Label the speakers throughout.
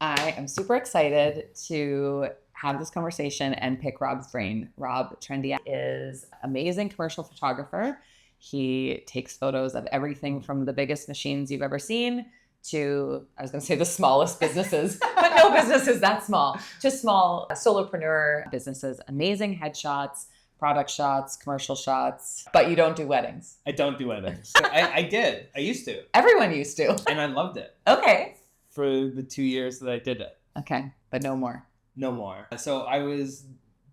Speaker 1: I am super excited to have this conversation and pick Rob's brain. Rob Trendy is an amazing commercial photographer. He takes photos of everything from the biggest machines you've ever seen to, I was going to say the smallest businesses, but no business is that small, just small solopreneur businesses, amazing headshots, product shots, commercial shots, but you don't do weddings.
Speaker 2: I don't do weddings. I did. I used to.
Speaker 1: Everyone used to.
Speaker 2: And I loved it.
Speaker 1: Okay.
Speaker 2: For the 2 years that I did it.
Speaker 1: Okay, but no more.
Speaker 2: No more. So do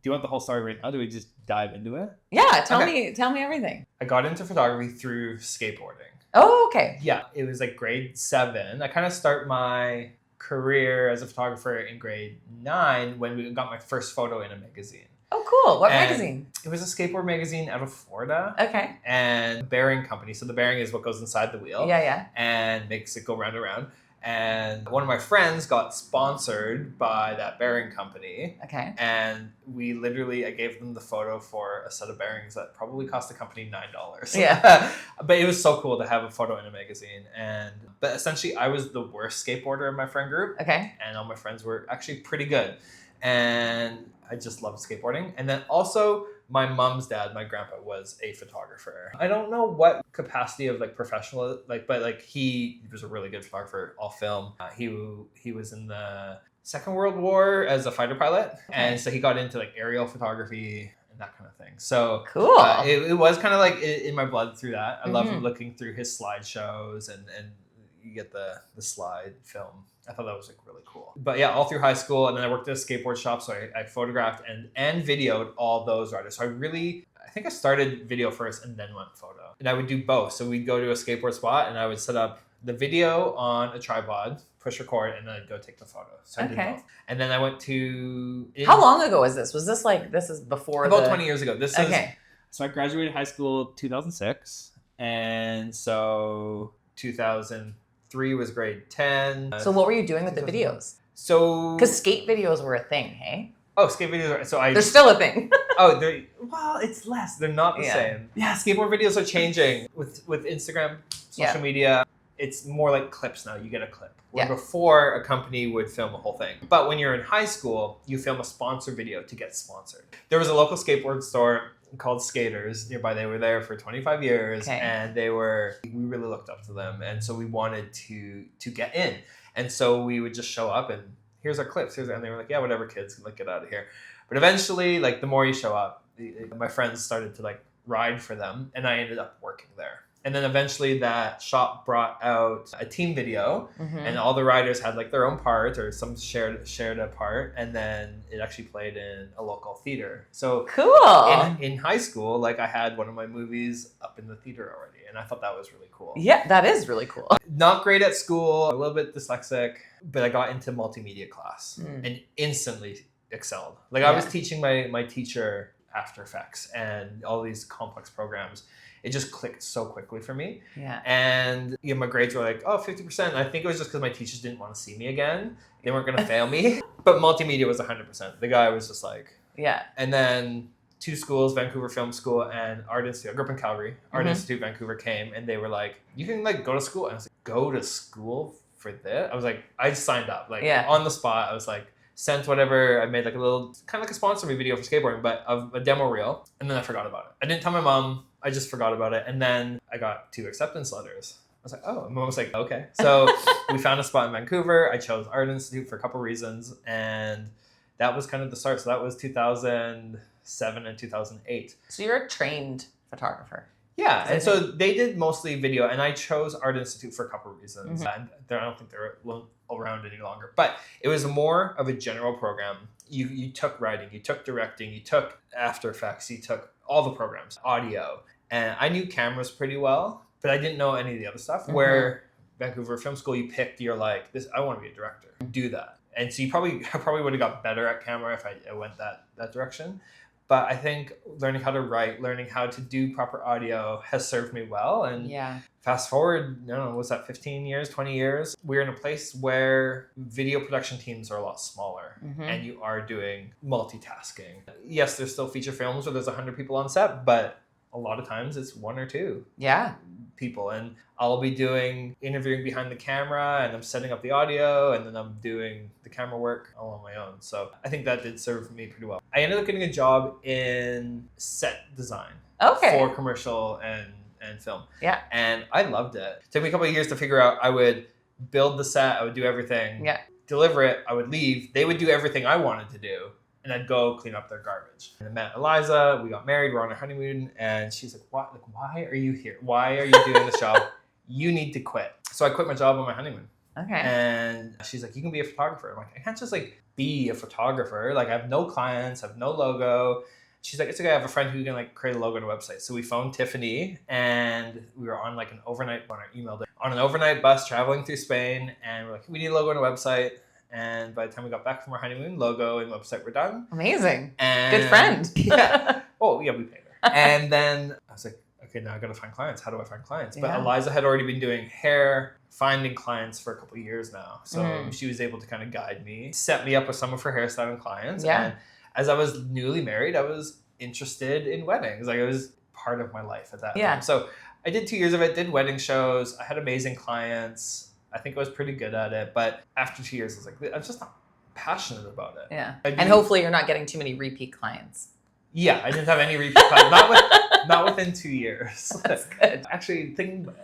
Speaker 2: you want the whole story right now? Do we just dive into it?
Speaker 1: Yeah, tell me everything.
Speaker 2: I got into photography through skateboarding.
Speaker 1: Oh, okay.
Speaker 2: Yeah, it was like grade 7. I kind of start my career as a photographer in grade 9 when we got my first photo in a magazine.
Speaker 1: Oh, cool. What magazine?
Speaker 2: It was a skateboard magazine out of Florida.
Speaker 1: Okay.
Speaker 2: And bearing company. So the bearing is what goes inside the wheel.
Speaker 1: Yeah.
Speaker 2: And makes it go round and round. And one of my friends got sponsored by that bearing company.
Speaker 1: Okay.
Speaker 2: And I gave them the photo for a set of bearings that probably cost the company $9.
Speaker 1: Yeah.
Speaker 2: But it was so cool to have a photo in a magazine. But essentially, I was the worst skateboarder in my friend group.
Speaker 1: Okay.
Speaker 2: And all my friends were actually pretty good. And I just loved skateboarding. And then also, my mom's dad, my grandpa, was a photographer. I don't know what capacity of professional, but he was a really good photographer, all film. He was in the Second World War as a fighter pilot. Okay. And so he got into aerial photography and that kind of thing. So
Speaker 1: cool.
Speaker 2: It was kind of in my blood through that. I love looking through his slideshows and you get the slide film. I thought that was really cool. But yeah, all through high school, and then I worked at a skateboard shop, so I photographed and videoed all those riders. So I think I started video first and then went photo. And I would do both. So we'd go to a skateboard spot and I would set up the video on a tripod, push record, and then I'd go take the photo. So I did both. And then I went to...
Speaker 1: How long ago was this? Was this this is before
Speaker 2: About 20 years ago.
Speaker 1: Okay.
Speaker 2: So I graduated high school 2006. And so 2003 was grade 10.
Speaker 1: So what were you doing with the videos?
Speaker 2: So...
Speaker 1: Because skate videos were a thing, hey?
Speaker 2: Oh, skate videos are...
Speaker 1: They're still a thing.
Speaker 2: Well, it's less. They're not the same. Yeah, skateboard videos are changing. With Instagram, social media, it's more like clips now. You get a clip. Where before, a company would film a whole thing. But when you're in high school, you film a sponsor video to get sponsored. There was a local skateboard store called Skaters nearby. They were there for 25 years and we really looked up to them. And so we wanted to get in. And so we would just show up and here's our clips. And they were like, yeah, whatever, kids, get out of here. But eventually, the more you show up, my friends started to ride for them and I ended up working there. And then eventually that shop brought out a team video and all the riders had their own part or some shared a part. And then it actually played in a local theater. So
Speaker 1: cool.
Speaker 2: In high school, I had one of my movies up in the theater already. And I thought that was really cool.
Speaker 1: Yeah, that is really cool.
Speaker 2: Not great at school, a little bit dyslexic, but I got into multimedia class and instantly excelled. I was teaching my teacher After Effects and all these complex programs. It just clicked so quickly for me. Yeah. And my grades were 50%. I think it was just because my teachers didn't want to see me again. They weren't going to fail me. But multimedia was 100%. The guy was just
Speaker 1: yeah.
Speaker 2: And then 2 schools, Vancouver Film School and Art Institute. I grew up in Calgary. Art Institute Vancouver came and they were you can go to school. And I was go to school for this? I was I just signed up. On the spot. I was sent whatever. I made a little, kind of a sponsor me video for skateboarding, but of a demo reel. And then I forgot about it. I didn't tell my mom. I just forgot about it. And then I got 2 acceptance letters. I was oh, and mom was okay. So we found a spot in Vancouver. I chose Art Institute for a couple reasons. And that was kind of the start. So that was 2007 and 2008. So
Speaker 1: you're a trained photographer.
Speaker 2: Yeah, and so they did mostly video, and I chose Art Institute for a couple of reasons. And I don't think they're around any longer. But it was more of a general program. You took writing, you took directing, you took After Effects, you took all the programs, audio. And I knew cameras pretty well, but I didn't know any of the other stuff. Where Vancouver Film School, you picked, you're this, I want to be a director. Do that. And so I probably would have got better at camera if I went that direction. But I think learning how to write, learning how to do proper audio has served me well. And fast forward, I don't know, was that 15 years, 20 years? We're in a place where video production teams are a lot smaller and you are doing multitasking. Yes, there's still feature films where there's 100 people on set, but a lot of times it's 1 or 2.
Speaker 1: Yeah.
Speaker 2: people, and I'll be interviewing behind the camera, and I'm setting up the audio, and then I'm doing the camera work all on my own. So I think that did serve me pretty well. I ended up getting a job in set design for commercial and film.
Speaker 1: Yeah.
Speaker 2: And I loved it. It took me a couple of years to figure out. I would build the set, I would do everything, deliver it, I would leave. They would do everything I wanted to do, and I'd go clean up their garbage. And I met Eliza, we got married, we're on our honeymoon, and she's like, "What? Like, why are you here? Why are you doing this job? You need to quit." So I quit my job on my honeymoon.
Speaker 1: Okay.
Speaker 2: And she's like, "You can be a photographer." I'm like, "I can't just like be a photographer. Like, I have no clients, I have no logo." She's like, "It's okay, I have a friend who can like create a logo and a website." So we phoned Tiffany, and we were on like an overnight bus traveling through Spain, and we're like, "We need a logo and a website." And by the time we got back from our honeymoon, logo and website were done.
Speaker 1: Amazing.
Speaker 2: And
Speaker 1: good friend.
Speaker 2: Yeah. Oh yeah, we paid her. And then I was like, okay, now I gotta find clients. How do I find clients? But Eliza had already been doing hair, finding clients for a couple of years now. So she was able to kind of guide me, set me up with some of her hairstyling clients.
Speaker 1: Yeah.
Speaker 2: And as I was newly married, I was interested in weddings. Like, it was part of my life at that time. So I did 2 years of it, did wedding shows. I had amazing clients. I think I was pretty good at it. But after 2 years, I was like, I'm just not passionate about it.
Speaker 1: Yeah. And hopefully you're not getting too many repeat clients.
Speaker 2: Yeah, I didn't have any repeat clients. Not within 2 years.
Speaker 1: That's good.
Speaker 2: Actually,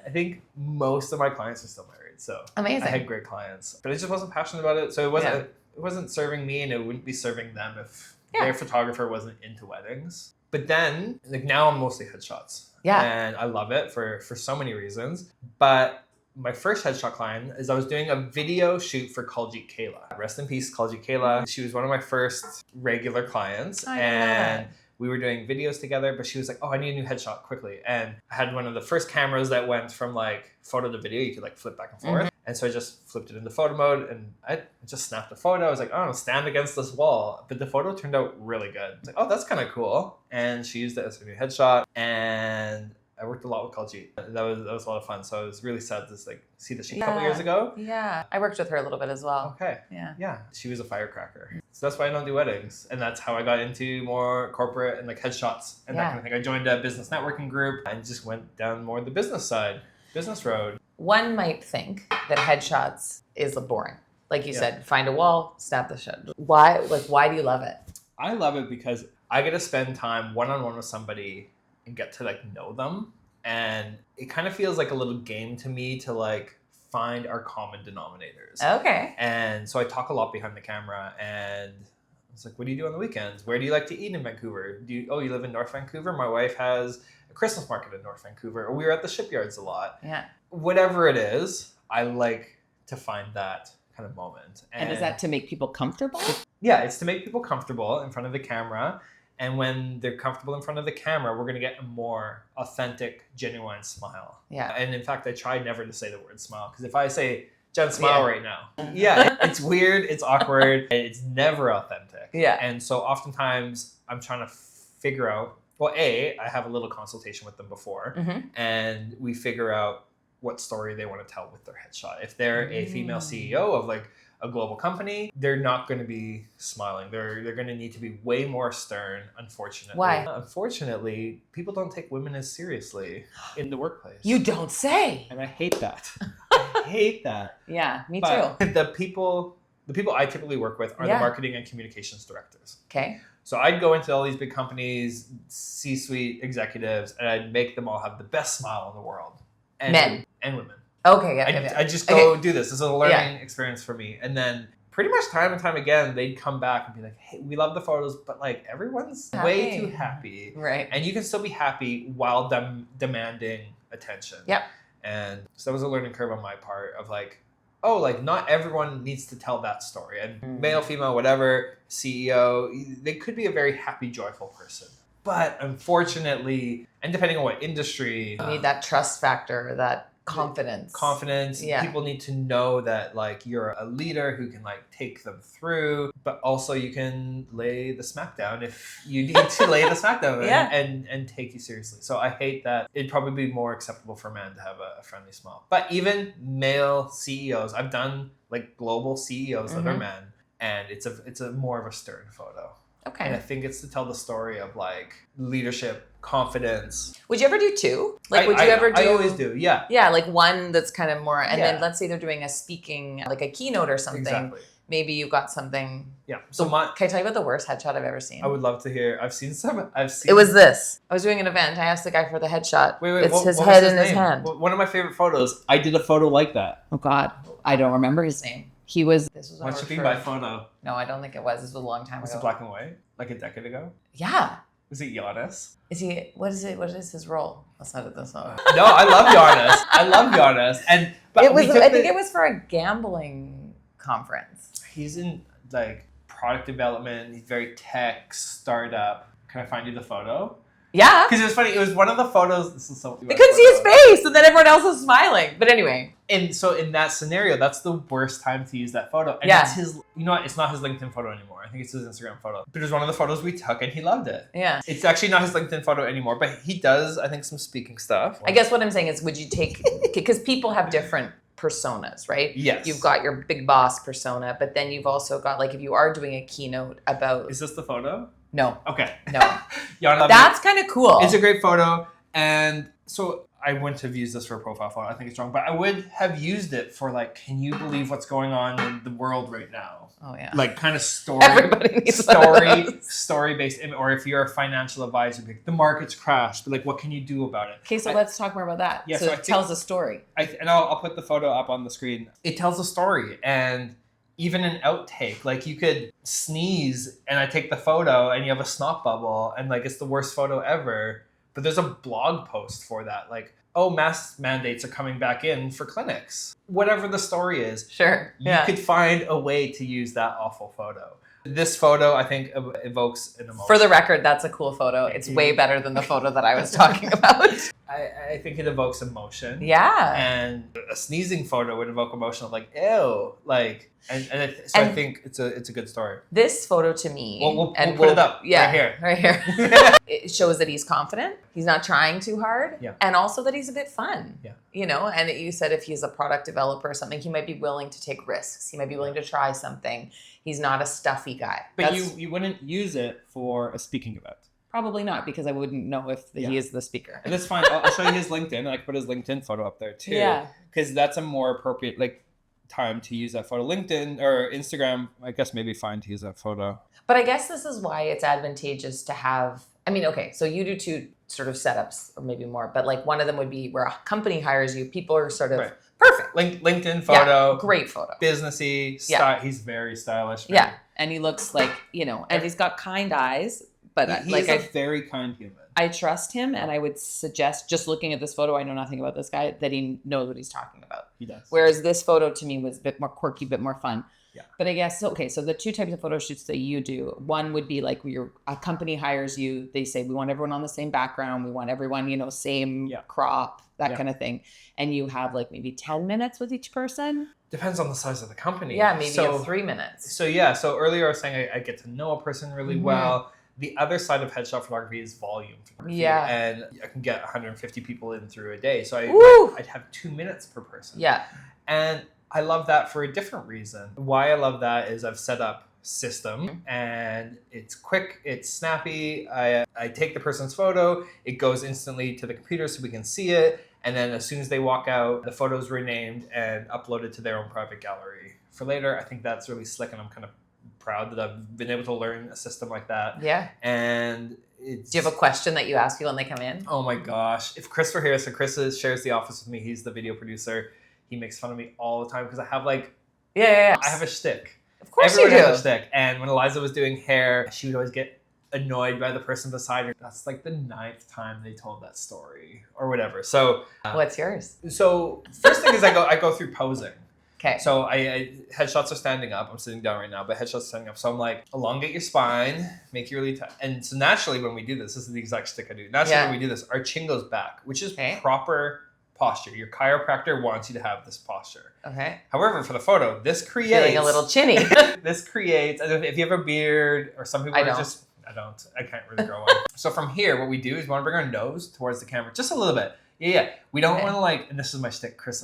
Speaker 2: I think most of my clients are still married. So
Speaker 1: amazing.
Speaker 2: I had great clients. But I just wasn't passionate about it. So it wasn't serving me, and it wouldn't be serving them if their photographer wasn't into weddings. But then, like, now I'm mostly headshots.
Speaker 1: Yeah.
Speaker 2: And I love it for so many reasons. But my first headshot client is I was doing a video shoot for Kaljit Kayla. Rest in peace, Kaljit Kayla. She was one of my first regular clients. And we were doing videos together, but she was like, "Oh, I need a new headshot quickly." And I had one of the first cameras that went from like photo to video. You could like flip back and forth. And so I just flipped it into photo mode, and I just snapped a photo. I was like, "Oh, stand against this wall." But the photo turned out really good. I was like, "Oh, that's kind of cool." And she used it as her new headshot. And I worked a lot with Kaljit. That was a lot of fun. So I was really sad to like see the shoot a couple years ago.
Speaker 1: Yeah, I worked with her a little bit as well.
Speaker 2: Okay. Yeah. She was a firecracker. So that's why I don't do weddings, and that's how I got into more corporate and like headshots and that kind of thing. I joined a business networking group and just went down more the business side, business road.
Speaker 1: One might think that headshots is boring. Like you said, find a wall, snap the shot. Why do you love it?
Speaker 2: I love it because I get to spend time one-on-one with somebody and get to like know them. And it kind of feels like a little game to me to like find our common denominators.
Speaker 1: Okay.
Speaker 2: And so I talk a lot behind the camera, and it's like, "What do you do on the weekends? Where do you like to eat in Vancouver? You live in North Vancouver? My wife has a Christmas market in North Vancouver. Or we were at the shipyards a lot."
Speaker 1: Yeah.
Speaker 2: Whatever it is, I like to find that kind of moment.
Speaker 1: And is that to make people comfortable?
Speaker 2: Yeah, it's to make people comfortable in front of the camera. And when they're comfortable in front of the camera, we're going to get a more authentic, genuine smile.
Speaker 1: Yeah.
Speaker 2: And in fact, I try never to say the word smile, because if I say, "Jen, smile right now," it's weird, it's awkward, it's never authentic.
Speaker 1: Yeah.
Speaker 2: And so oftentimes I'm trying to figure out, well, I have a little consultation with them before, and we figure out what story they want to tell with their headshot. If they're a female CEO of like a global company, they're not going to be smiling. They're going to need to be way more stern, unfortunately.
Speaker 1: Why?
Speaker 2: Unfortunately, people don't take women as seriously in the workplace.
Speaker 1: You don't say.
Speaker 2: And I hate that. I hate that.
Speaker 1: Yeah, me
Speaker 2: But
Speaker 1: too.
Speaker 2: the people I typically work with are the marketing and communications directors.
Speaker 1: Okay.
Speaker 2: So I'd go into all these big companies, C-suite executives, and I'd make them all have the best smile in the world. And
Speaker 1: Men.
Speaker 2: And women.
Speaker 1: Okay, yeah.
Speaker 2: I just go do this. This is a learning experience for me. And then pretty much time and time again, they'd come back and be like, "Hey, we love the photos, but like everyone's way too happy."
Speaker 1: Right.
Speaker 2: And you can still be happy while demanding attention.
Speaker 1: Yep.
Speaker 2: And so that was a learning curve on my part of like, oh, like not everyone needs to tell that story. And male, female, whatever, CEO, they could be a very happy, joyful person. But unfortunately, and depending on what industry,
Speaker 1: you need that trust factor, that confidence. Yeah.
Speaker 2: People need to know that like you're a leader who can like take them through, but also you can lay the smack down if you need to lay the smack down and take you seriously. So I hate that. It'd probably be more acceptable for men to have a friendly smile. But even male CEOs, I've done like global CEOs that are men, and it's a more of a stern photo.
Speaker 1: Okay.
Speaker 2: And I think it's to tell the story of like leadership confidence.
Speaker 3: Would you ever do two? Like, would you ever do?
Speaker 2: I always do, yeah.
Speaker 3: Yeah, like one that's kind of more, and then let's say they're doing a speaking, like a keynote or something.
Speaker 2: Exactly.
Speaker 3: Maybe you've got something.
Speaker 2: Yeah.
Speaker 3: So can I tell you about the worst headshot I've ever seen?
Speaker 2: I would love to hear. I've seen some.
Speaker 3: It was this. I was doing an event. I asked the guy for the headshot.
Speaker 2: Wait.
Speaker 3: It's his head in his hand.
Speaker 2: One of my favorite photos. I did a photo like that.
Speaker 1: Oh God, I don't remember his name. He was.
Speaker 3: This was.
Speaker 2: What should be my photo?
Speaker 3: No, I don't think it was. This was a long time ago.
Speaker 2: Was it black and white? Like a decade ago?
Speaker 3: Yeah.
Speaker 2: Was it Giannis?
Speaker 3: Is he? What is it? What is his role? Let's edit this out.
Speaker 2: No, I love Giannis. I love Giannis. But
Speaker 3: it was. I think it was for a gambling conference.
Speaker 2: He's in like product development. He's very tech startup. Can I find you the photo?
Speaker 3: Yeah.
Speaker 2: Because it was funny. It was one of the photos. This is so.
Speaker 3: You couldn't see his face, and then everyone else was smiling. But anyway.
Speaker 2: And so in that scenario, that's the worst time to use that photo. And it's his. You know what? It's not his LinkedIn photo anymore. I think it's his Instagram photo. But it was one of the photos we took, and he loved it.
Speaker 3: Yeah.
Speaker 2: It's actually not his LinkedIn photo anymore, but he does, I think, some speaking stuff.
Speaker 3: I guess what I'm saying is, would you take? Because people have different personas, right?
Speaker 2: Yes.
Speaker 3: You've got your big boss persona, but then you've also got, like, if you are doing a keynote about.
Speaker 2: Is this the photo?
Speaker 3: No.
Speaker 2: Okay.
Speaker 3: No.
Speaker 2: That's
Speaker 3: kind of cool.
Speaker 2: It's a great photo. And so I wouldn't have used this for a profile photo. I think it's wrong. But I would have used it for, like, can you believe what's going on in the world right now?
Speaker 3: Oh, yeah.
Speaker 2: Like, kind of story.
Speaker 3: Everybody needs
Speaker 2: story-based. Or if you're a financial advisor, like, the market's crashed. But, like, what can you do about it?
Speaker 3: Okay, so let's talk more about that.
Speaker 2: Yeah,
Speaker 3: so it tells a story.
Speaker 2: And I'll put the photo up on the screen. It tells a story. And even an outtake, like you could sneeze and I take the photo and you have a snot bubble and like it's the worst photo ever. But there's a blog post for that. Like, oh, mask mandates are coming back in for clinics. Whatever the story is.
Speaker 3: Sure.
Speaker 2: You could find a way to use that awful photo. This photo, I think, evokes an emotion.
Speaker 3: For the record, that's a cool photo. It's way better than the photo that I was talking about.
Speaker 2: I think it evokes emotion.
Speaker 3: Yeah.
Speaker 2: And a sneezing photo would evoke emotion of like, ew. Like, so I think it's a good story.
Speaker 3: This photo to me,
Speaker 2: we'll put it up right here.
Speaker 3: It shows that he's confident. He's not trying too hard.
Speaker 2: Yeah.
Speaker 3: And also that he's a bit fun.
Speaker 2: Yeah.
Speaker 3: You know, and you said if he's a product developer or something, he might be willing to take risks. He might be willing to try something. He's not a stuffy guy.
Speaker 2: But you wouldn't use it for a speaking event.
Speaker 1: Probably not, because I wouldn't know if he is the speaker.
Speaker 2: And that's fine. I'll show you his LinkedIn. I can put his LinkedIn photo up there too.
Speaker 1: Yeah. Because
Speaker 2: that's a more appropriate time to use that photo. LinkedIn or Instagram, I guess maybe fine to use that photo.
Speaker 3: But I guess this is why it's advantageous to have, I mean, okay, so you do two sort of setups or maybe more, but like one of them would be where a company hires you. People are sort of perfect.
Speaker 2: LinkedIn photo.
Speaker 3: Yeah, great photo.
Speaker 2: Businessy. He's very stylish.
Speaker 1: Yeah. And he looks like, and he's got kind eyes. But
Speaker 2: he's a very kind human.
Speaker 1: I trust him, and I would suggest, just looking at this photo, I know nothing about this guy, that he knows what he's talking about.
Speaker 2: He does.
Speaker 1: Whereas this photo to me was a bit more quirky, a bit more fun.
Speaker 2: Yeah.
Speaker 1: But I guess, okay, so the two types of photo shoots that you do, one would be like a company hires you, they say, we want everyone on the same background, we want everyone, same crop, that kind of thing. And you have like maybe 10 minutes with each person.
Speaker 2: Depends on the size of the company.
Speaker 3: Yeah, maybe 3 minutes.
Speaker 2: So earlier I was saying I get to know a person really well. The other side of headshot photography is volume photography. Yeah. And I can get 150 people in through a day. So I'd have 2 minutes per person.
Speaker 3: Yeah.
Speaker 2: And I love that for a different reason. Why I love that is I've set up system and it's quick, it's snappy. I take the person's photo, it goes instantly to the computer so we can see it. And then as soon as they walk out, the photo's renamed and uploaded to their own private gallery. For later, I think that's really slick and I'm kind of proud that I've been able to learn a system like that.
Speaker 3: Yeah.
Speaker 2: And
Speaker 3: do you have a question that you ask people when they come in?
Speaker 2: Oh my gosh. If Chris were here, so Chris shares the office with me. He's the video producer. He makes fun of me all the time because I have I have a shtick.
Speaker 3: Of course
Speaker 2: Everyone
Speaker 3: you do.
Speaker 2: has a shtick. And when Eliza was doing hair, she would always get annoyed by the person beside her. That's like the 9th time they told that story or whatever. So
Speaker 3: what's yours?
Speaker 2: So first thing is I go through posing.
Speaker 3: Okay.
Speaker 2: So I headshots are standing up. I'm sitting down right now, but headshots are standing up. So I'm like, elongate your spine, make you really tight. And so naturally when we do this is the exact stick I do. Naturally when we do this, our chin goes back, which is proper posture. Your chiropractor wants you to have this posture.
Speaker 3: Okay.
Speaker 2: However, for the photo, this creates...
Speaker 3: Feeling a little chinny.
Speaker 2: This creates... If you have a beard or some people I can't really grow one. So from here, what we do is we want to bring our nose towards the camera just a little bit. Yeah. We don't want to and this is my shtick. Chris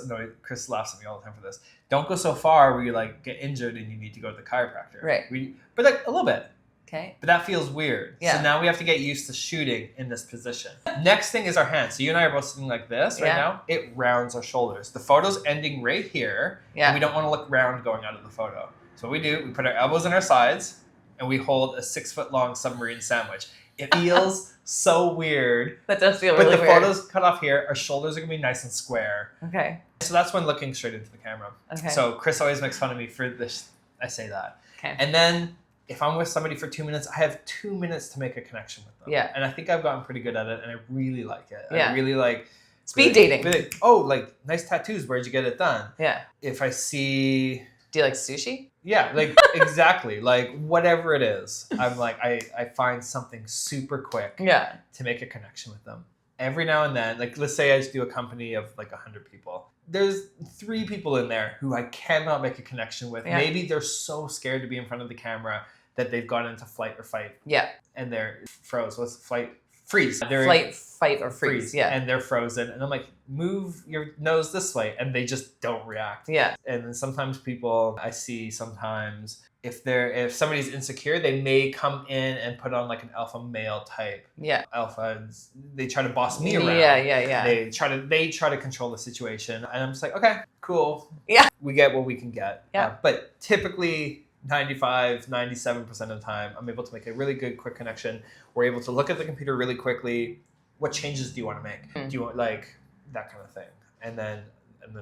Speaker 2: laughs at me all the time for this. Don't go so far where you get injured and you need to go to the chiropractor.
Speaker 3: Right.
Speaker 2: But a little bit.
Speaker 3: Okay.
Speaker 2: But that feels weird.
Speaker 3: Yeah.
Speaker 2: So now we have to get used to shooting in this position. Next thing is our hands. So you and I are both sitting like this right now. It rounds our shoulders. The photo's ending right here.
Speaker 3: Yeah.
Speaker 2: And we don't want to look round going out of the photo. So what we do, we put our elbows on our sides and we hold a 6-foot-long submarine sandwich. It feels so weird.
Speaker 3: That does feel really weird.
Speaker 2: But the photo's cut off here. Our shoulders are going to be nice and square.
Speaker 3: Okay.
Speaker 2: So that's when looking straight into the camera.
Speaker 3: Okay.
Speaker 2: So Chris always makes fun of me for this. I say that.
Speaker 3: Okay.
Speaker 2: And then if I'm with somebody for 2 minutes, I have 2 minutes to make a connection with them.
Speaker 3: Yeah.
Speaker 2: And I think I've gotten pretty good at it, and I really like it.
Speaker 3: Yeah.
Speaker 2: I really like...
Speaker 3: Speed dating.
Speaker 2: Really, oh, like, nice tattoos. Where'd you get it done?
Speaker 3: Yeah.
Speaker 2: If I see...
Speaker 3: Do you like sushi?
Speaker 2: Yeah, like, exactly. Like, whatever it is, I'm like, I find something super quick to make a connection with them. Every now and then, like, let's say I just do a company of, like, 100 people. There's 3 people in there who I cannot make a connection with. Yeah. Maybe they're so scared to be in front of the camera that they've gone into flight or fight. Yeah. And they're froze. What's flight? Freeze. They're
Speaker 3: flight, fight, or freeze. Yeah.
Speaker 2: And they're frozen. And I'm like, move your nose this way. And they just don't react. Yeah. And then sometimes people I see sometimes if somebody's insecure, they may come in and put on like an alpha male type. Yeah. Alpha. They try to boss me around. Yeah. They try to control the situation. And I'm just like, okay, cool. Yeah. We get what we can get. Yeah. But typically 97% of the time, I'm able to make a really good quick connection. We're able to look at the computer really quickly. What changes do you want to make? Do you want like that kind of thing? And then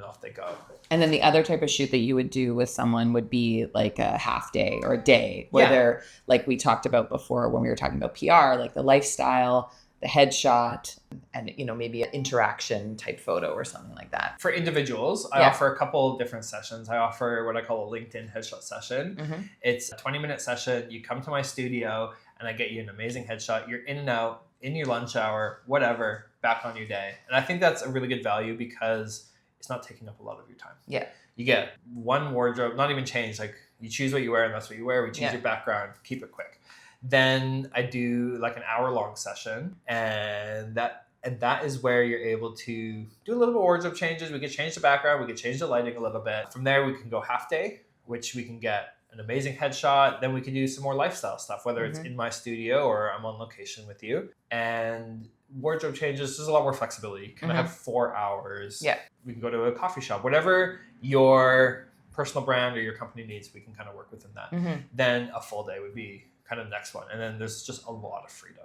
Speaker 2: off they go. And then the other type of shoot that you would do with someone would be like a half day or a day where they're like we talked about before when we were talking about PR, like the lifestyle, the headshot, and maybe an interaction type photo or something like that. For individuals, I offer a couple of different sessions. I offer what I call a LinkedIn headshot session. Mm-hmm. It's a 20-minute session. You come to my studio and I get you an amazing headshot. You're in and out, in your lunch hour, whatever, back on your day. And I think that's a really good value because it's not taking up a lot of your time. Yeah. You get one wardrobe, not even change. Like you choose what you wear and that's what you wear. We choose your background, keep it quick. Then I do like an hour-long session, and that is where you're able to do a little bit of wardrobe changes. We could change the background, we could change the lighting a little bit. From there, we can go half day, which we can get an amazing headshot. Then we can do some more lifestyle stuff, whether it's in my studio or I'm on location with you. And wardrobe changes, there's a lot more flexibility. You can have 4 hours. Yeah. We can go to a coffee shop, whatever your personal brand or your company needs, we can kind of work within that. Then a full day would be kind of the next one. And then there's just a lot of freedom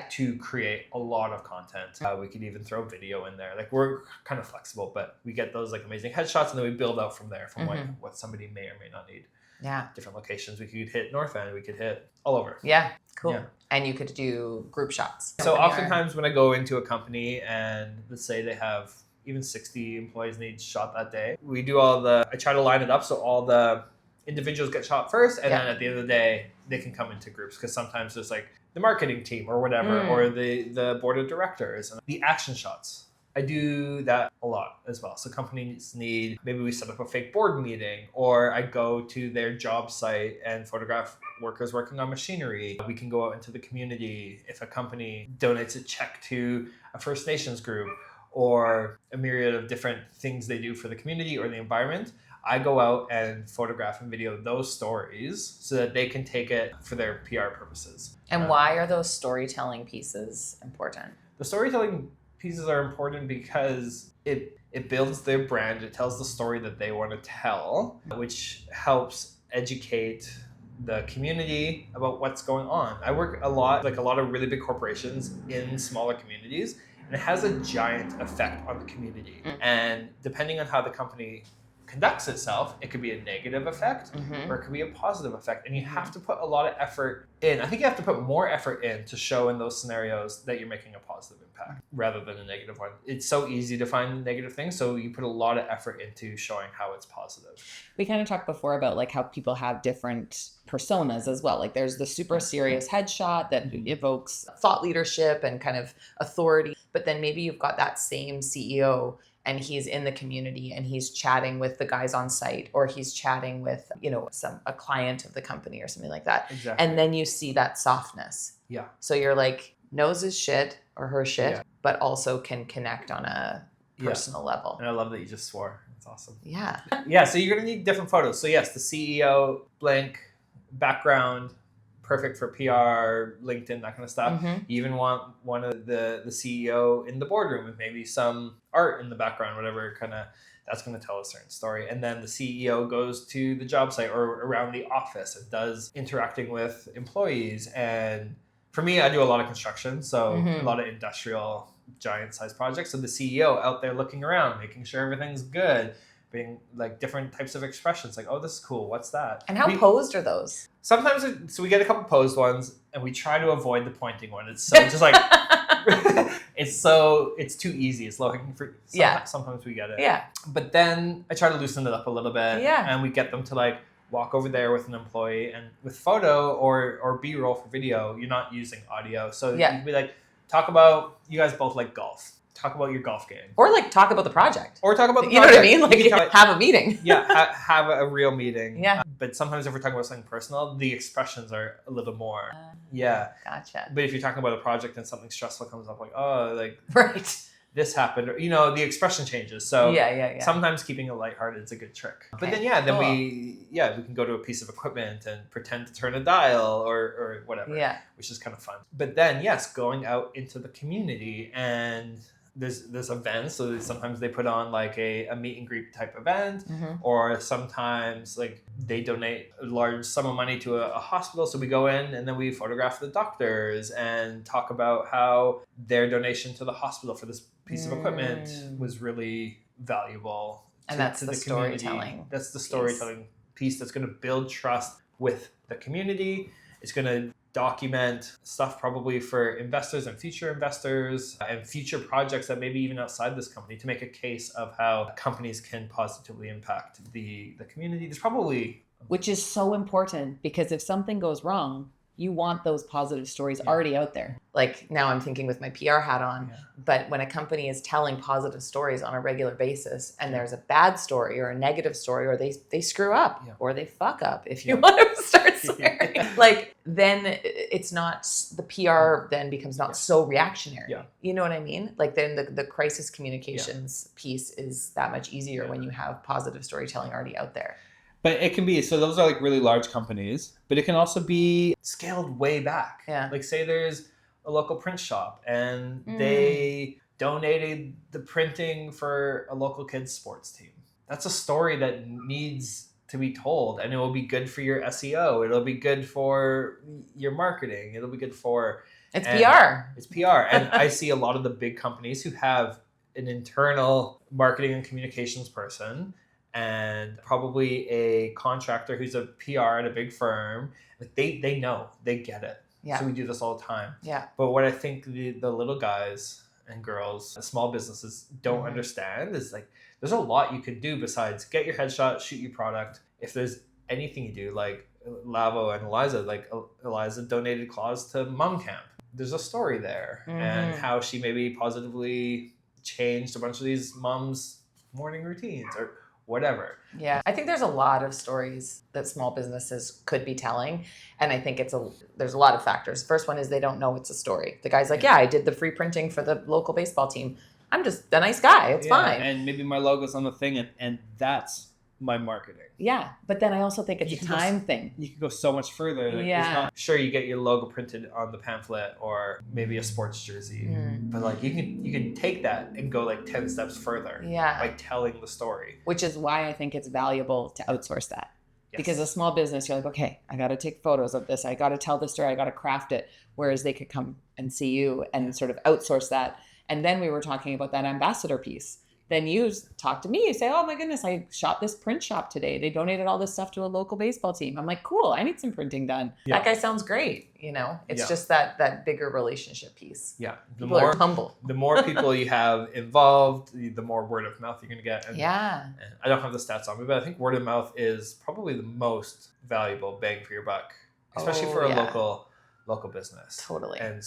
Speaker 2: to create a lot of content. We could even throw video in there. Like we're kind of flexible, but we get those like amazing headshots and then we build out from there from what somebody may or may not need. Yeah. Different locations. We could hit North End. We could hit all over. Yeah. Cool. Yeah. And you could do group shots. So oftentimes when I go into a company and let's say they have even 60 employees need shot that day, we do I try to line it up so all the individuals get shot first, and then at the end of the day, they can come into groups because sometimes there's like the marketing team or whatever, or the board of directors and the action shots. I do that a lot as well. So companies need, maybe we set up a fake board meeting, or I go to their job site and photograph workers working on machinery. We can go out into the community. If a company donates a check to a First Nations group or a myriad of different things they do for the community or the environment, I go out and photograph and video those stories so that they can take it for their PR purposes. And why are those storytelling pieces important? The storytelling pieces are important because it builds their brand. It tells the story that they want to tell, which helps educate the community about what's going on. I work a lot, like a lot of really big corporations in smaller communities, and it has a giant effect on the community. And depending on how the company conducts itself, it could be a negative effect or it could be a positive effect. And you have to put a lot of effort in. I think you have to put more effort in to show in those scenarios that you're making a positive impact rather than a negative one. It's so easy to find negative things. So you put a lot of effort into showing how it's positive. We kind of talked before about like how people have different personas as well. Like there's the super serious headshot that evokes thought leadership and kind of authority. But then maybe you've got that same CEO and he's in the community and he's chatting with the guys on site, or he's chatting with, a client of the company or something like that. Exactly. And then you see that softness. Yeah. So you're like, knows his shit or her shit, but also can connect on a personal level. And I love that you just swore. That's awesome. Yeah. Yeah. So you're going to need different photos. So yes, the CEO, blank, background, perfect for PR, LinkedIn, that kind of stuff.
Speaker 3: Mm-hmm.
Speaker 2: You even want one of the CEO in the boardroom with maybe some art in the background, whatever kind of, that's going to tell a certain story. And then the CEO goes to the job site or around the office and does interacting with employees. And for me, I do a lot of construction, so a lot of industrial giant size projects. So the CEO out there looking around, making sure everything's good, being like different types of expressions, like, oh, this is cool, what's that?
Speaker 3: And how posed are those?
Speaker 2: Sometimes, so we get a couple posed ones, and we try to avoid the pointing one. It's so just like, it's too easy. It's low hanging fruit. Sometimes we get it.
Speaker 3: Yeah.
Speaker 2: But then I try to loosen it up a little bit.
Speaker 3: Yeah.
Speaker 2: And we get them to like walk over there with an employee, and with photo or B-roll for video, you're not using audio. So you'd be like, talk about, you guys both like golf. Talk about your golf game.
Speaker 3: Or like talk about the project.
Speaker 2: Or talk about the
Speaker 3: project. You know what I mean? Like have a meeting.
Speaker 2: Have a real meeting.
Speaker 3: Yeah.
Speaker 2: But sometimes if we're talking about something personal, the expressions are a little more.
Speaker 3: Gotcha.
Speaker 2: But if you're talking about a project and something stressful comes up, like, oh, like
Speaker 3: right,
Speaker 2: this happened, or, the expression changes. So sometimes keeping it lighthearted is a good trick. Okay. But then we can go to a piece of equipment and pretend to turn a dial or whatever. Yeah. Which is kind of fun. But then going out into the community, and there's events. So sometimes they put on like a meet and greet type event, or sometimes like they donate a large sum of money to a hospital. So we go in and then we photograph the doctors and talk about how their donation to the hospital for this piece of equipment was really valuable.
Speaker 3: And that's the storytelling.
Speaker 2: That's the storytelling piece that's going to build trust with the community. It's going to document stuff probably for investors and future investors and future projects that maybe even outside this company, to make a case of how companies can positively impact the community. There's probably...
Speaker 1: Which is so important, because if something goes wrong, you want those positive stories already out there.
Speaker 3: Like now I'm thinking with my PR hat on, but when a company is telling positive stories on a regular basis and there's a bad story or a negative story, or they screw up or they fuck up, if you want to start swearing, like then it's not, the PR then becomes not so reactionary. You know what I mean? Like then the crisis communications piece is that much easier when you have positive storytelling already out there.
Speaker 2: But it can be, so those are like really large companies, but it can also be scaled way back. Yeah. Like say there's a local print shop and they donated the printing for a local kids sports team. That's a story that needs to be told, and it will be good for your SEO. It'll be good for your marketing. It'll be good for...
Speaker 3: It's PR.
Speaker 2: It's PR. And I see a lot of the big companies who have an internal marketing and communications person, and probably a contractor who's a PR at a big firm. Like they know, they get it. Yeah. So we do this all the time. Yeah. But what I think the little guys and girls, small businesses don't understand is like, there's a lot you could do besides get your headshot, shoot your product. If there's anything you do, like Lavo and Eliza, like Eliza donated claws to Mom Camp. There's a story there, and how she maybe positively changed a bunch of these moms' morning routines or whatever.
Speaker 3: Yeah, I think there's a lot of stories that small businesses could be telling, and I think there's a lot of factors. First one is they don't know it's a story. The guy's like, I did the free printing for the local baseball team. I'm just a nice guy. It's fine.
Speaker 2: And maybe my logo's on the thing, and that's my marketing.
Speaker 1: Yeah, but then I also think it's a time thing.
Speaker 2: You can go so much further. Like, it's not, sure, you get your logo printed on the pamphlet or maybe a sports jersey, but like you can take that and go like 10 steps further by telling the story.
Speaker 1: Which is why I think it's valuable to outsource that. Yes. Because a small business, you're like, okay, I got to take photos of this. I got to tell the story. I got to craft it. Whereas they could come and see you and sort of outsource that. And then we were talking about that ambassador piece. Then you talk to me, you say, oh my goodness, I shot this print shop today. They donated all this stuff to a local baseball team. I'm like, cool, I need some printing done.
Speaker 3: That guy sounds great. It's just that bigger relationship piece.
Speaker 2: Yeah.
Speaker 3: People are humble.
Speaker 2: The more people you have involved, the more word of mouth you're going to get. And I don't have the stats on me, but I think word of mouth is probably the most valuable bang for your buck, especially for a local business.
Speaker 3: Totally.
Speaker 2: And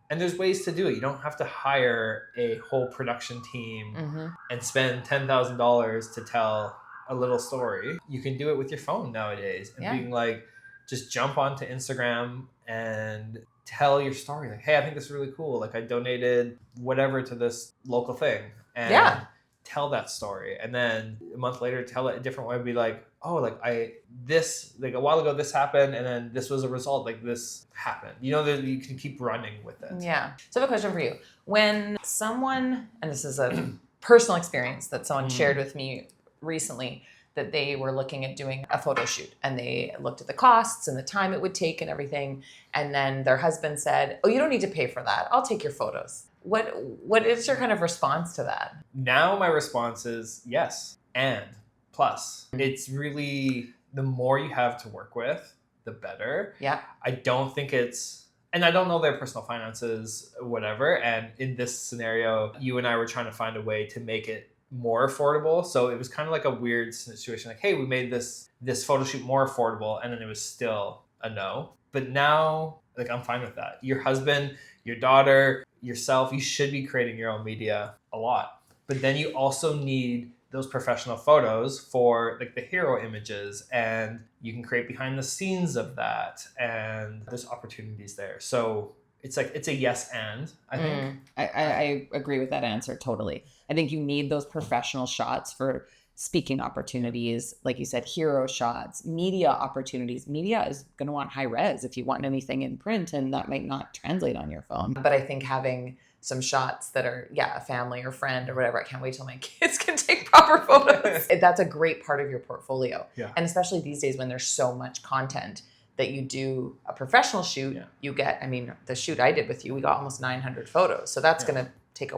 Speaker 2: there's ways to do it. You don't have to hire a whole production team and spend $10,000 to tell a little story. You can do it with your phone nowadays and being like, just jump onto Instagram and tell your story. Like, hey, I think this is really cool. Like I donated whatever to this local thing, and tell that story. And then a month later, tell it a different way. Be like, oh, like this, like a while ago this happened, and then this was a result, like this happened. You know, that you can keep running with it.
Speaker 3: Yeah. So I have a question for you. When someone, and this is a personal experience that someone shared with me recently, that they were looking at doing a photo shoot and they looked at the costs and the time it would take and everything. And then their husband said, oh, you don't need to pay for that. I'll take your photos. What is your kind of response to that?
Speaker 2: Now my response is yes. And plus, it's really, the more you have to work with, the better.
Speaker 3: Yeah.
Speaker 2: I don't think and I don't know their personal finances, whatever. And in this scenario, you and I were trying to find a way to make it more affordable. So it was kind of like a weird situation. Like, hey, we made this photo shoot more affordable, and then it was still a no. But now, like, I'm fine with that. Your husband, your daughter, yourself, you should be creating your own media a lot. But then you also need those professional photos for like the hero images, and you can create behind the scenes of that, and there's opportunities there. So it's a yes and, I think.
Speaker 1: I agree with that answer totally. I think you need those professional shots for speaking opportunities, like you said, hero shots, media opportunities. Media is going to want high res if you want anything in print, and that might not translate on your phone.
Speaker 3: But I think having some shots that are, a family or friend or whatever, I can't wait till my kids can take proper photos. That's a great part of your portfolio.
Speaker 2: Yeah.
Speaker 3: And especially these days when there's so much content, that you do a professional shoot, you get, I mean, the shoot I did with you, we got almost 900 photos. So that's going to take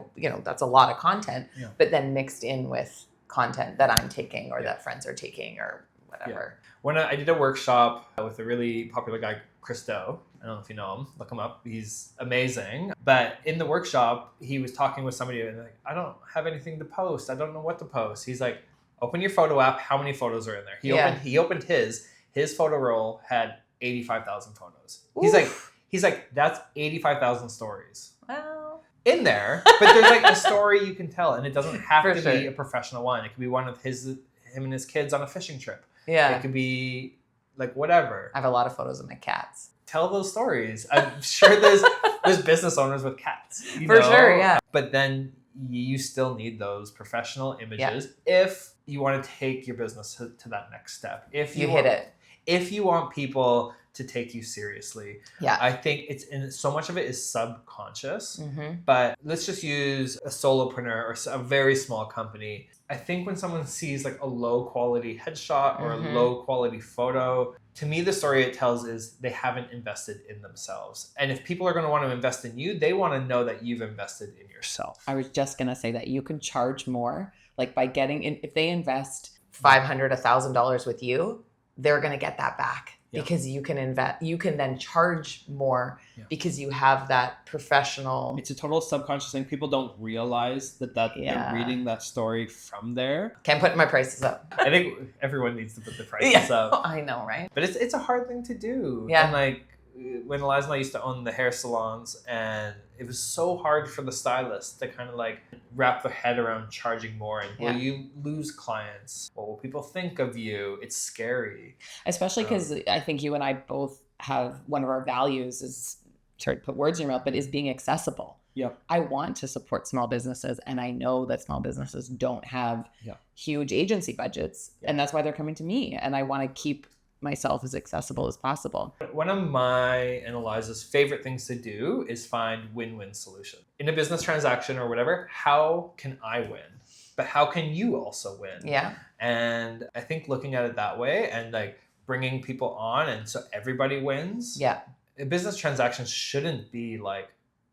Speaker 3: that's a lot of content, but then mixed in with content that I'm taking or that friends are taking or whatever.
Speaker 2: Yeah. When I did a workshop with a really popular guy, Chris Do. I don't know if you know him. Look him up. He's amazing. But in the workshop, he was talking with somebody and like, I don't have anything to post. I don't know what to post. He's like, open your photo app. How many photos are in there? He opened his photo roll had 85,000 photos.
Speaker 3: Oof.
Speaker 2: He's like, that's 85,000 stories.
Speaker 3: Well,
Speaker 2: in there, but there's like a story you can tell, and it doesn't have to
Speaker 3: sure.
Speaker 2: be a professional one. It could be one of him and his kids on a fishing trip.
Speaker 3: Yeah.
Speaker 2: It could be like whatever.
Speaker 3: I have a lot of photos of my cats.
Speaker 2: Tell those stories. I'm sure there's business owners with cats.
Speaker 3: For sure, yeah.
Speaker 2: But then you still need those professional images if you want to take your business to that next step. If you
Speaker 3: hit it.
Speaker 2: If you want people to take you seriously.
Speaker 3: Yeah.
Speaker 2: I think so much of it is subconscious, but let's just use a solopreneur or a very small company. I think when someone sees like a low quality headshot or a low quality photo, to me, the story it tells is they haven't invested in themselves. And if people are going to want to invest in you, they want to know that you've invested in yourself.
Speaker 1: I was just going to say that you can charge more, like by getting in, if they invest
Speaker 3: $500, $1,000 with you, they're going to get that back. Because you can invest, you can then charge more because you have that professional.
Speaker 4: It's a total subconscious thing. People don't realize that they're reading that story from there.
Speaker 3: Can't put my prices up.
Speaker 2: I think everyone needs to put their prices up.
Speaker 3: I know, right?
Speaker 2: But it's a hard thing to do.
Speaker 3: Yeah.
Speaker 2: And like when Eliza and I used to own the hair salons, and it was so hard for the stylists to kind of like wrap their head around charging more. And will you lose clients? What will people think of you? It's scary.
Speaker 1: Especially because I think you and I both have, one of our values is, sorry to put words in your mouth, but is being accessible.
Speaker 4: Yeah.
Speaker 1: I want to support small businesses, and I know that small businesses don't have huge agency budgets, and that's why they're coming to me. And I want to keep myself as accessible as possible.
Speaker 2: One of my and Eliza's favorite things to do is find win-win solution. In a business transaction or whatever, how can I win? But how can you also win?
Speaker 3: Yeah.
Speaker 2: And I think looking at it that way and like bringing people on and so everybody wins.
Speaker 3: Yeah.
Speaker 2: A business transaction shouldn't be like,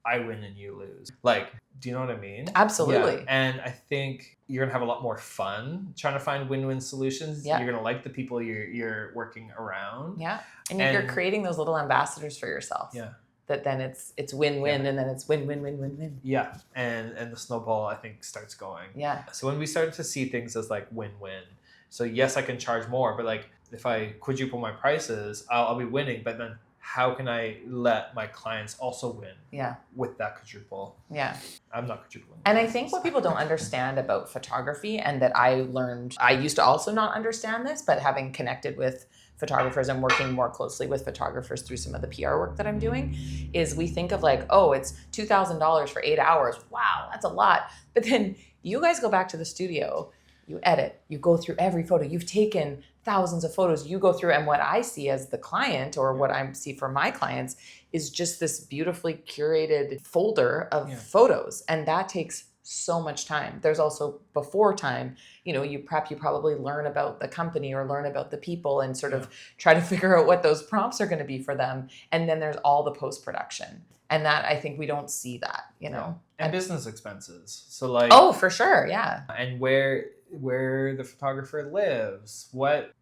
Speaker 2: I win and you lose. Like, do you know what I mean?
Speaker 3: Absolutely.
Speaker 2: Yeah. And I think you're gonna have a lot more fun trying to find win-win solutions.
Speaker 3: Yeah.
Speaker 2: You're gonna like the people you're working around.
Speaker 3: Yeah. And you're creating those little ambassadors for yourself.
Speaker 2: Yeah.
Speaker 3: That then it's win-win and then it's win-win-win-win-win.
Speaker 2: Yeah. And the snowball, I think, starts going.
Speaker 3: Yeah.
Speaker 2: So when we started to see things as like win-win, so yes, I can charge more, but like if I quadruple my prices, I'll be winning. But then how can I let my clients also win with that quadruple?
Speaker 3: Yeah.
Speaker 2: I'm not quadrupling.
Speaker 3: And I think what people don't understand about photography, and that I learned, I used to also not understand this, but having connected with photographers and working more closely with photographers through some of the PR work that I'm doing, is we think of like, oh, it's $2,000 for 8 hours. Wow, that's a lot. But then you guys go back to the studio, you edit, you go through every photo. You've taken thousands of photos. You go through, and what I see as the client, or what I see for my clients, is just this beautifully curated folder of photos. And that takes so much time. There's also before time, you probably learn about the company or learn about the people and sort of try to figure out what those prompts are going to be for them. And then there's all the post-production. And that, I think we don't see that,
Speaker 2: And business expenses. So like,
Speaker 3: oh, for sure. Yeah.
Speaker 2: And where the photographer lives, what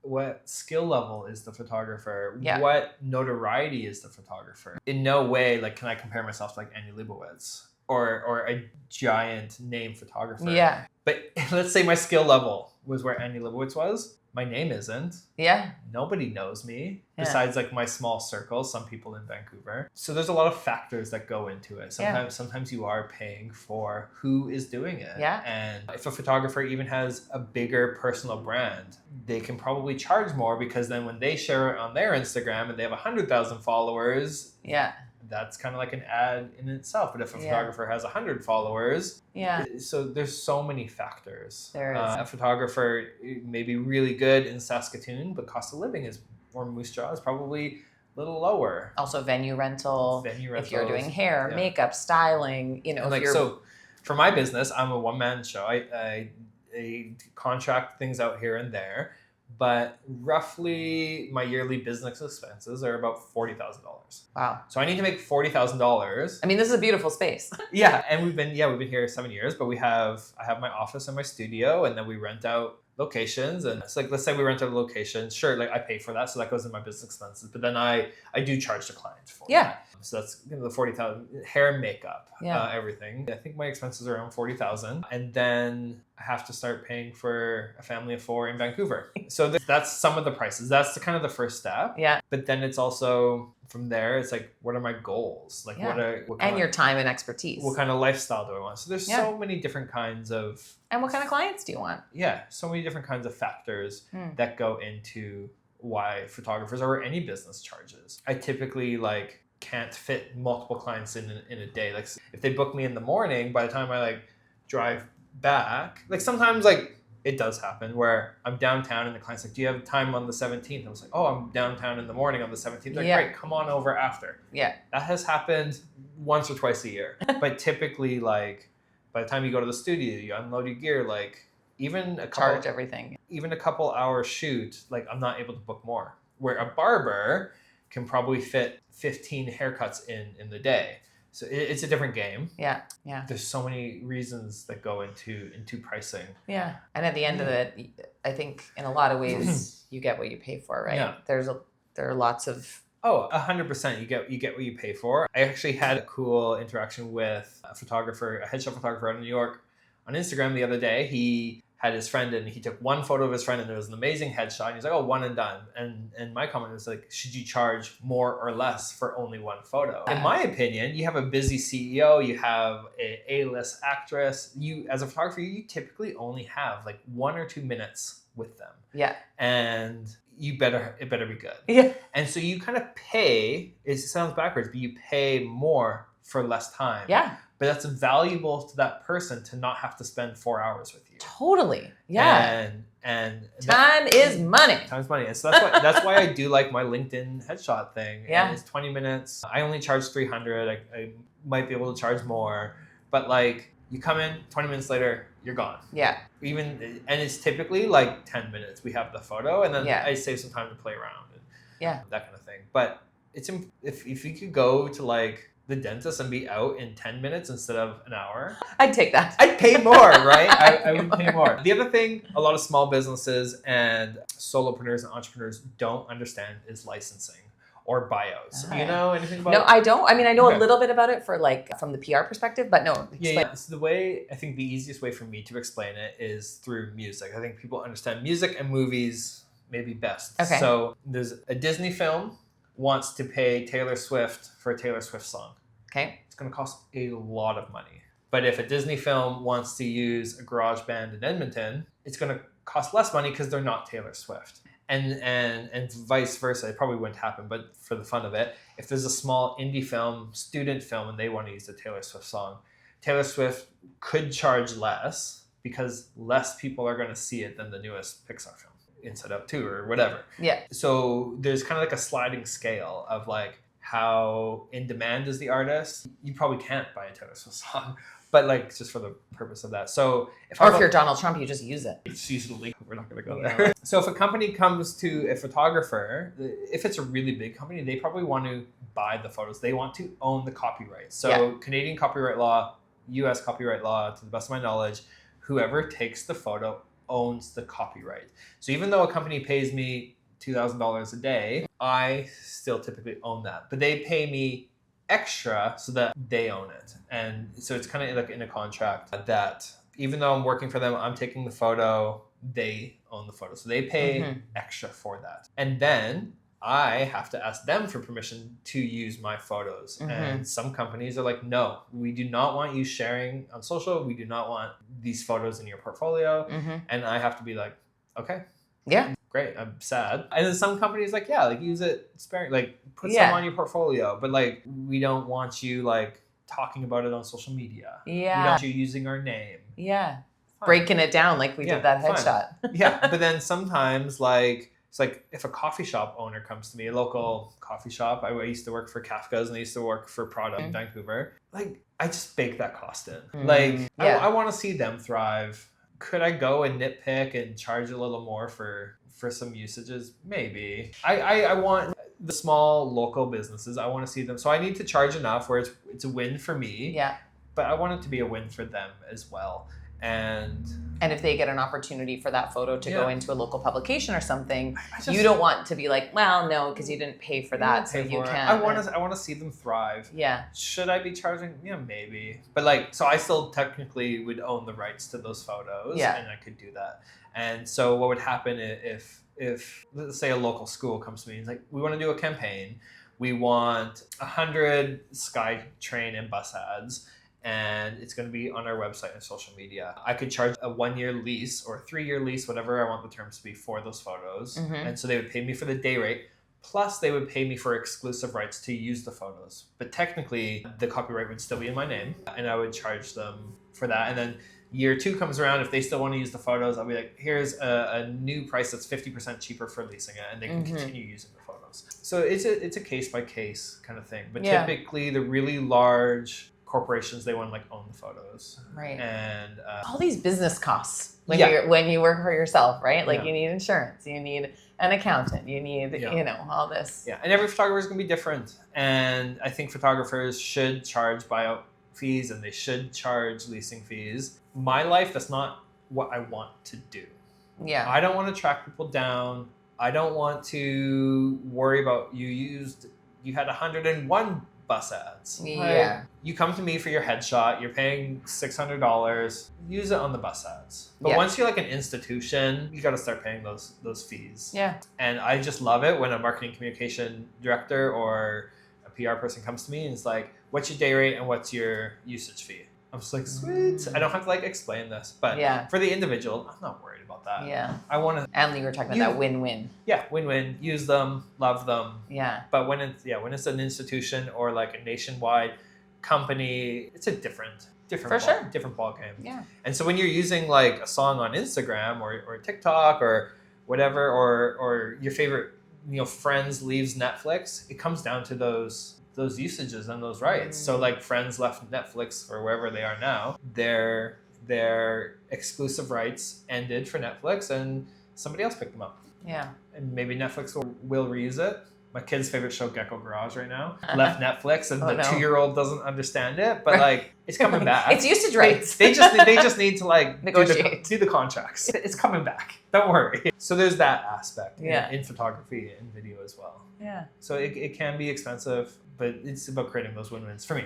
Speaker 2: skill level is the photographer, what notoriety is the photographer. In no way, like, can I compare myself to like Annie Leibovitz or a giant name photographer.
Speaker 3: Yeah.
Speaker 2: But let's say my skill level was where Annie Leibovitz was. My name isn't.
Speaker 3: Yeah.
Speaker 2: Nobody knows me besides like my small circle, some people in Vancouver. So there's a lot of factors that go into it. Sometimes you are paying for who is doing it.
Speaker 3: Yeah.
Speaker 2: And if a photographer even has a bigger personal brand, they can probably charge more, because then when they share it on their Instagram and they have 100,000 followers, that's kind of like an ad in itself. But if a photographer has 100 followers, so there's so many factors.
Speaker 3: There is.
Speaker 2: A photographer may be really good in Saskatoon, but cost of living or Moose Jaw is probably a little lower.
Speaker 3: Also venue rental. If you're doing hair, makeup, styling,
Speaker 2: So for my business, I'm a one-man show. I contract things out here and there. But roughly my yearly business expenses are about $40,000.
Speaker 3: Wow.
Speaker 2: So I need to make $40,000.
Speaker 3: I mean, this is a beautiful space.
Speaker 2: And we've been here 7 years, but I have my office and my studio, and then we rent out locations. And it's like, let's say we rent out a location. Sure, like I pay for that, so that goes in my business expenses. But then I do charge the client for that. So that's the $40,000, hair and makeup, everything. I think my expenses are around $40,000, and then I have to start paying for a family of 4 in Vancouver. So that's some of the prices. That's kind of the first step.
Speaker 3: Yeah.
Speaker 2: But then it's also from there. It's like, what are my goals? Like
Speaker 3: and your time and expertise.
Speaker 2: What kind of lifestyle do I want? So there's so many different kinds of.
Speaker 3: And what kind of clients do you want?
Speaker 2: Yeah, so many different kinds of factors that go into why photographers or any business charges. I typically can't fit multiple clients in a day. Like if they book me in the morning, by the time I drive back, sometimes it does happen where I'm downtown and the client's like, do you have time on the 17th? I was like, oh, I'm downtown in the morning on the 17th. Like, great, come on over after.
Speaker 3: Yeah.
Speaker 2: That has happened once or twice a year. But typically by the time you go to the studio, you unload your gear, even
Speaker 3: charge everything.
Speaker 2: Even a couple hour shoot, I'm not able to book more. Where a barber can probably fit 15 haircuts in the day. So it's a different game.
Speaker 3: Yeah.
Speaker 2: There's so many reasons that go into pricing.
Speaker 3: Yeah. And at the end of it, I think in a lot of ways you get what you pay for, right?
Speaker 2: Yeah.
Speaker 3: There are lots of
Speaker 2: 100%. You get what you pay for. I actually had a cool interaction with a headshot photographer out of New York on Instagram the other day. He had his friend and he took one photo of his friend and there was an amazing headshot. And he's like, oh, one and done. And my comment was like, should you charge more or less for only one photo? In my opinion, you have a busy CEO, you have an A-list actress. You, as a photographer, you typically only have 1 or 2 minutes with them.
Speaker 3: Yeah.
Speaker 2: And it better be good.
Speaker 3: Yeah.
Speaker 2: And so you kind of pay, it sounds backwards, but you pay more for less time.
Speaker 3: Yeah.
Speaker 2: But that's valuable to that person to not have to spend 4 hours with you.
Speaker 3: Totally. Yeah.
Speaker 2: And
Speaker 3: time is money.
Speaker 2: Time's money. And so that's why I do like my LinkedIn headshot thing.
Speaker 3: Yeah.
Speaker 2: And it's 20 minutes. I only charge $300. I might be able to charge more. But you come in, 20 minutes later, you're gone.
Speaker 3: Yeah.
Speaker 2: And it's typically 10 minutes. We have the photo and then I save some time to play around and that kind of thing. But it's if you could go to the dentist and be out in 10 minutes instead of an hour.
Speaker 3: I'd take that.
Speaker 2: I'd pay more, right? I would pay more. The other thing a lot of small businesses and solopreneurs and entrepreneurs don't understand is licensing or bios. Do you know anything about it?
Speaker 3: No, I don't. I mean, I know a little bit about it for from the PR perspective, but no.
Speaker 2: Yeah. So I think the easiest way for me to explain it is through music. I think people understand music and movies maybe best.
Speaker 3: Okay.
Speaker 2: So there's a Disney film wants to pay Taylor Swift for a Taylor Swift song.
Speaker 3: Okay.
Speaker 2: It's going to cost a lot of money. But if a Disney film wants to use a garage band in Edmonton, it's going to cost less money because they're not Taylor Swift. And vice versa. It probably wouldn't happen, but for the fun of it, if there's a small indie film, student film, and they want to use a Taylor Swift song, Taylor Swift could charge less because less people are going to see it than the newest Pixar film, Inside Out 2 or whatever.
Speaker 3: Yeah.
Speaker 2: So there's kind of like a sliding scale of like how in demand is the artist. You probably can't buy a Taylor Swift song, but like just for the purpose of that. So
Speaker 3: if you're Donald Trump, you just use it.
Speaker 2: It's usually, we're not going to go there. So if a company comes to a photographer, if it's a really big company, they probably want to buy the photos. They want to own the copyright. So Canadian copyright law, US copyright law, to the best of my knowledge, whoever takes the photo owns the copyright. So even though a company pays me $2,000 a day, I still typically own that. But they pay me extra so that they own it. And so it's kind of like in a contract that even though I'm working for them, I'm taking the photo, they own the photo. So they pay extra for that. And then I have to ask them for permission to use my photos. And some companies are like, no, we do not want you sharing on social. We do not want these photos in your portfolio. And I have to be like, okay.
Speaker 3: Yeah.
Speaker 2: Great. I'm sad. And then some companies like, yeah, like use it sparingly, like put some on your portfolio. But like, we don't want you like talking about it on social media.
Speaker 3: Yeah.
Speaker 2: We don't want you using our name.
Speaker 3: Yeah. Fine. Breaking it down like we did that headshot.
Speaker 2: Yeah. But then sometimes like, it's like if a coffee shop owner comes to me, a local coffee shop, I used to work for Kafka's and I used to work for Prada in Vancouver. Like I just bake that cost in. Like I want to see them thrive. Could I go and nitpick and charge a little more for some usages? Maybe. I want the small local businesses. I want to see them. So I need to charge enough where it's a win for me.
Speaker 3: Yeah.
Speaker 2: But I want it to be a win for them as well. And
Speaker 3: if they get an opportunity for that photo to go into a local publication or something, you don't want to be like, well, no, because you didn't pay for that, so you can't.
Speaker 2: I want to see them thrive.
Speaker 3: Yeah.
Speaker 2: Should I be charging? Yeah, maybe. But like, so I still technically would own the rights to those photos.
Speaker 3: Yeah.
Speaker 2: And I could do that. And so what would happen if let's say a local school comes to me and is like, we want to do a campaign. We want 100 SkyTrain and bus ads. And it's going to be on our website and social media. I could charge a 1-year lease or a 3-year lease, whatever I want the terms to be for those photos. And so they would pay me for the day rate. Plus they would pay me for exclusive rights to use the photos. But technically the copyright would still be in my name and I would charge them for that. And then year 2 comes around. If they still want to use the photos, I'll be like, here's a new price that's 50% cheaper for leasing it. And they can continue using the photos. So it's a case by case kind of thing. But typically the really large corporations, they want to like own the photos,
Speaker 3: right?
Speaker 2: And
Speaker 3: all these business costs when you work for yourself, right? Like you need insurance, you need an accountant, you need you know, all this.
Speaker 2: Yeah, and every photographer is going to be different, and I think photographers should charge buyout fees and they should charge leasing fees. My life, that's not what I want to do.
Speaker 3: Yeah,
Speaker 2: I don't want to track people down. I don't want to worry about you had 101 bus ads.
Speaker 3: Yeah.
Speaker 2: Like, you come to me for your headshot, you're paying $600, use it on the bus ads. But once you're like an institution, you got to start paying those fees.
Speaker 3: Yeah.
Speaker 2: And I just love it when a marketing communication director or a PR person comes to me and is like, what's your day rate and what's your usage fee? I'm just like, sweet. I don't have to like explain this, but for the individual, I'm not worried about that.
Speaker 3: Yeah.
Speaker 2: I want to.
Speaker 3: And you were talking about that win-win.
Speaker 2: Yeah, win-win. Use them, love them.
Speaker 3: Yeah.
Speaker 2: But when it's an institution or like a nationwide company, it's a different ball game.
Speaker 3: Yeah.
Speaker 2: And so when you're using like a song on Instagram or TikTok or whatever, or your favorite, Friends leaves Netflix, it comes down to those usages and those rights. So like Friends left Netflix or wherever they are now, their exclusive rights ended for Netflix and somebody else picked them up.
Speaker 3: Yeah.
Speaker 2: And maybe Netflix will reuse it. My kid's favorite show, Gecko Garage, right now, left Netflix, and the 2-year-old doesn't understand it, but like it's coming back.
Speaker 3: It's usage rights.
Speaker 2: They just need to like
Speaker 3: negotiate,
Speaker 2: do the contracts. It's coming back. Don't worry. So there's that aspect in photography and video as well.
Speaker 3: Yeah.
Speaker 2: So it can be expensive, but it's about creating those win-wins for me.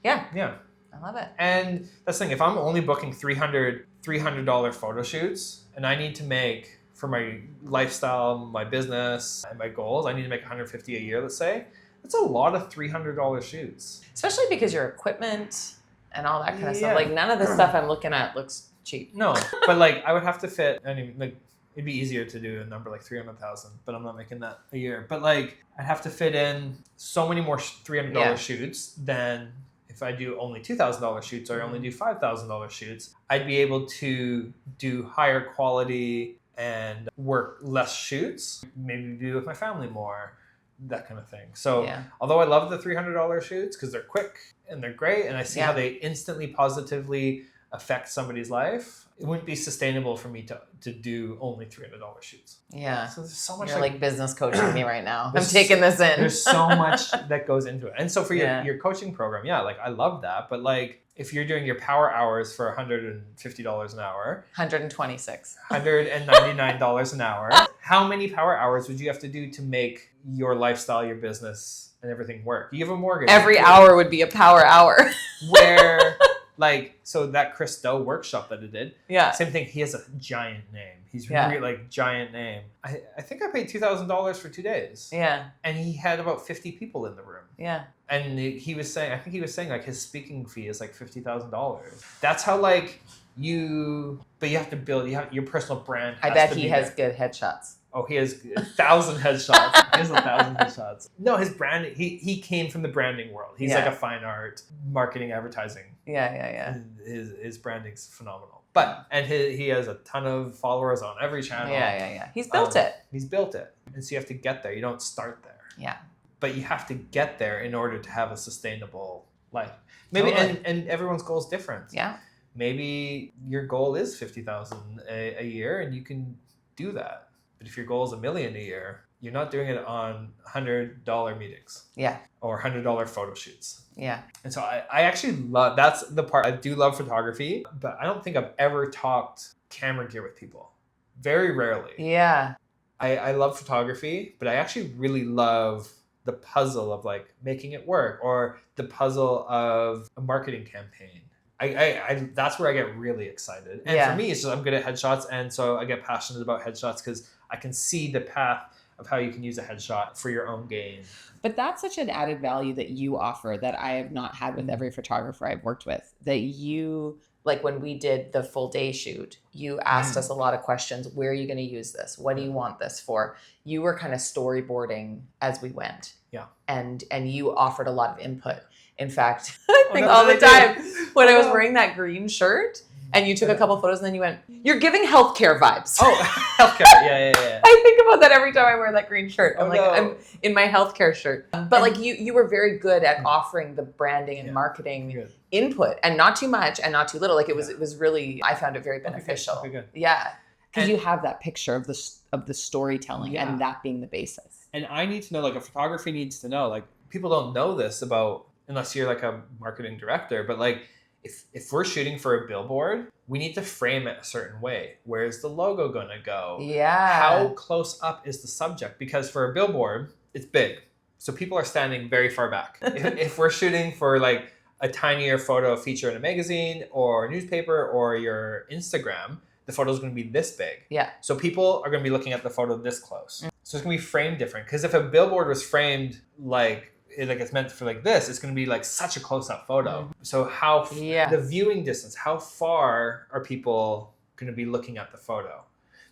Speaker 3: Yeah.
Speaker 2: Yeah.
Speaker 3: I love it.
Speaker 2: And that's the thing. If I'm only booking $300 photo shoots, and I need to make, for my lifestyle, my business, and my goals, I need to make $150 a year, let's say. That's a lot of $300 shoots.
Speaker 3: Especially because your equipment and all that kind of stuff. Like none of the stuff I'm looking at looks cheap.
Speaker 2: No, but like I would have to fit. It'd be easier to do a number like 300,000, but I'm not making that a year. But like I'd have to fit in so many more $300 shoots than if I do only $2,000 shoots or I only do $5,000 shoots, I'd be able to do higher quality and work less shoots, maybe be with my family more, that kind of thing. So although I love the $300 shoots because they're quick and they're great and I see how they instantly positively affect somebody's life, it wouldn't be sustainable for me to do only $300 shoots.
Speaker 3: Yeah.
Speaker 2: So there's so much
Speaker 3: You're like business coaching me right now. I'm taking this in.
Speaker 2: There's so much that goes into it. And so for your coaching program, like I love that. But like if you're doing your power hours for $150 an hour,
Speaker 3: $126.
Speaker 2: $199 an hour, how many power hours would you have to do to make your lifestyle, your business, and everything work? You have a mortgage.
Speaker 3: Every hour would be a power hour.
Speaker 2: Where like, so that Chris Do workshop that I did, same thing. He has a giant name. He's really like giant name. I think I paid $2,000 for 2 days. Yeah. And he had about 50 people in the room. Yeah. And he was saying, I think he was saying like his speaking fee is like $50,000. That's how like but you have to build, your personal brand.
Speaker 3: I bet he has good headshots.
Speaker 2: Oh, he has 1,000 headshots. He has 1,000 headshots. No, his brand, he came from the branding world. He's like a fine art, marketing, advertising. Yeah. His branding's phenomenal. And he has a ton of followers on every channel.
Speaker 3: Yeah. He's built it.
Speaker 2: He's built it. And so you have to get there. You don't start there. Yeah. But you have to get there in order to have a sustainable life. Maybe, and everyone's goal is different. Yeah. Maybe your goal is $50,000 a year and you can do that. But if your goal is $1 million a year, you're not doing it on $100 meetings. Yeah. Or $100 photo shoots. Yeah. And so I actually love, that's the part, I do love photography, but I don't think I've ever talked camera gear with people. Very rarely. Yeah. I love photography, but I actually really love the puzzle of like making it work or the puzzle of a marketing campaign. I that's where I get really excited. And for me, it's just I'm good at headshots. And so I get passionate about headshots because I can see the path of how you can use a headshot for your own gain.
Speaker 1: But that's such an added value that you offer that I have not had with every photographer I've worked with. That you,
Speaker 3: like when we did the full day shoot, you asked us a lot of questions. Where are you going to use this? What do you want this for? You were kind of storyboarding as we went. Yeah. And you offered a lot of input. In fact, I think all the time when I was wearing that green shirt and you took a couple photos and then you went, you're giving healthcare vibes.
Speaker 2: Oh, healthcare. Yeah.
Speaker 3: I think about that every time I wear that green shirt. I'm in my healthcare shirt. But like you were very good at offering the branding and marketing input and not too much and not too little. Like it was really, I found it very beneficial.
Speaker 2: Okay, good.
Speaker 1: Yeah. Because you have that picture of the storytelling and that being the basis.
Speaker 2: And I need to know, like a photography needs to know, like people don't know this about, unless you're like a marketing director, but like if we're shooting for a billboard, we need to frame it a certain way. Where's the logo going to go? Yeah. How close up is the subject? Because for a billboard, it's big. So people are standing very far back. if we're shooting for like a tinier photo feature in a magazine or a newspaper or your Instagram, the photo is going to be this big. Yeah. So people are going to be looking at the photo this close. So it's going to be framed different. Because if a billboard was framed like it's meant for like this, it's going to be like such a close-up photo. So the viewing distance, how far are people going to be looking at the photo?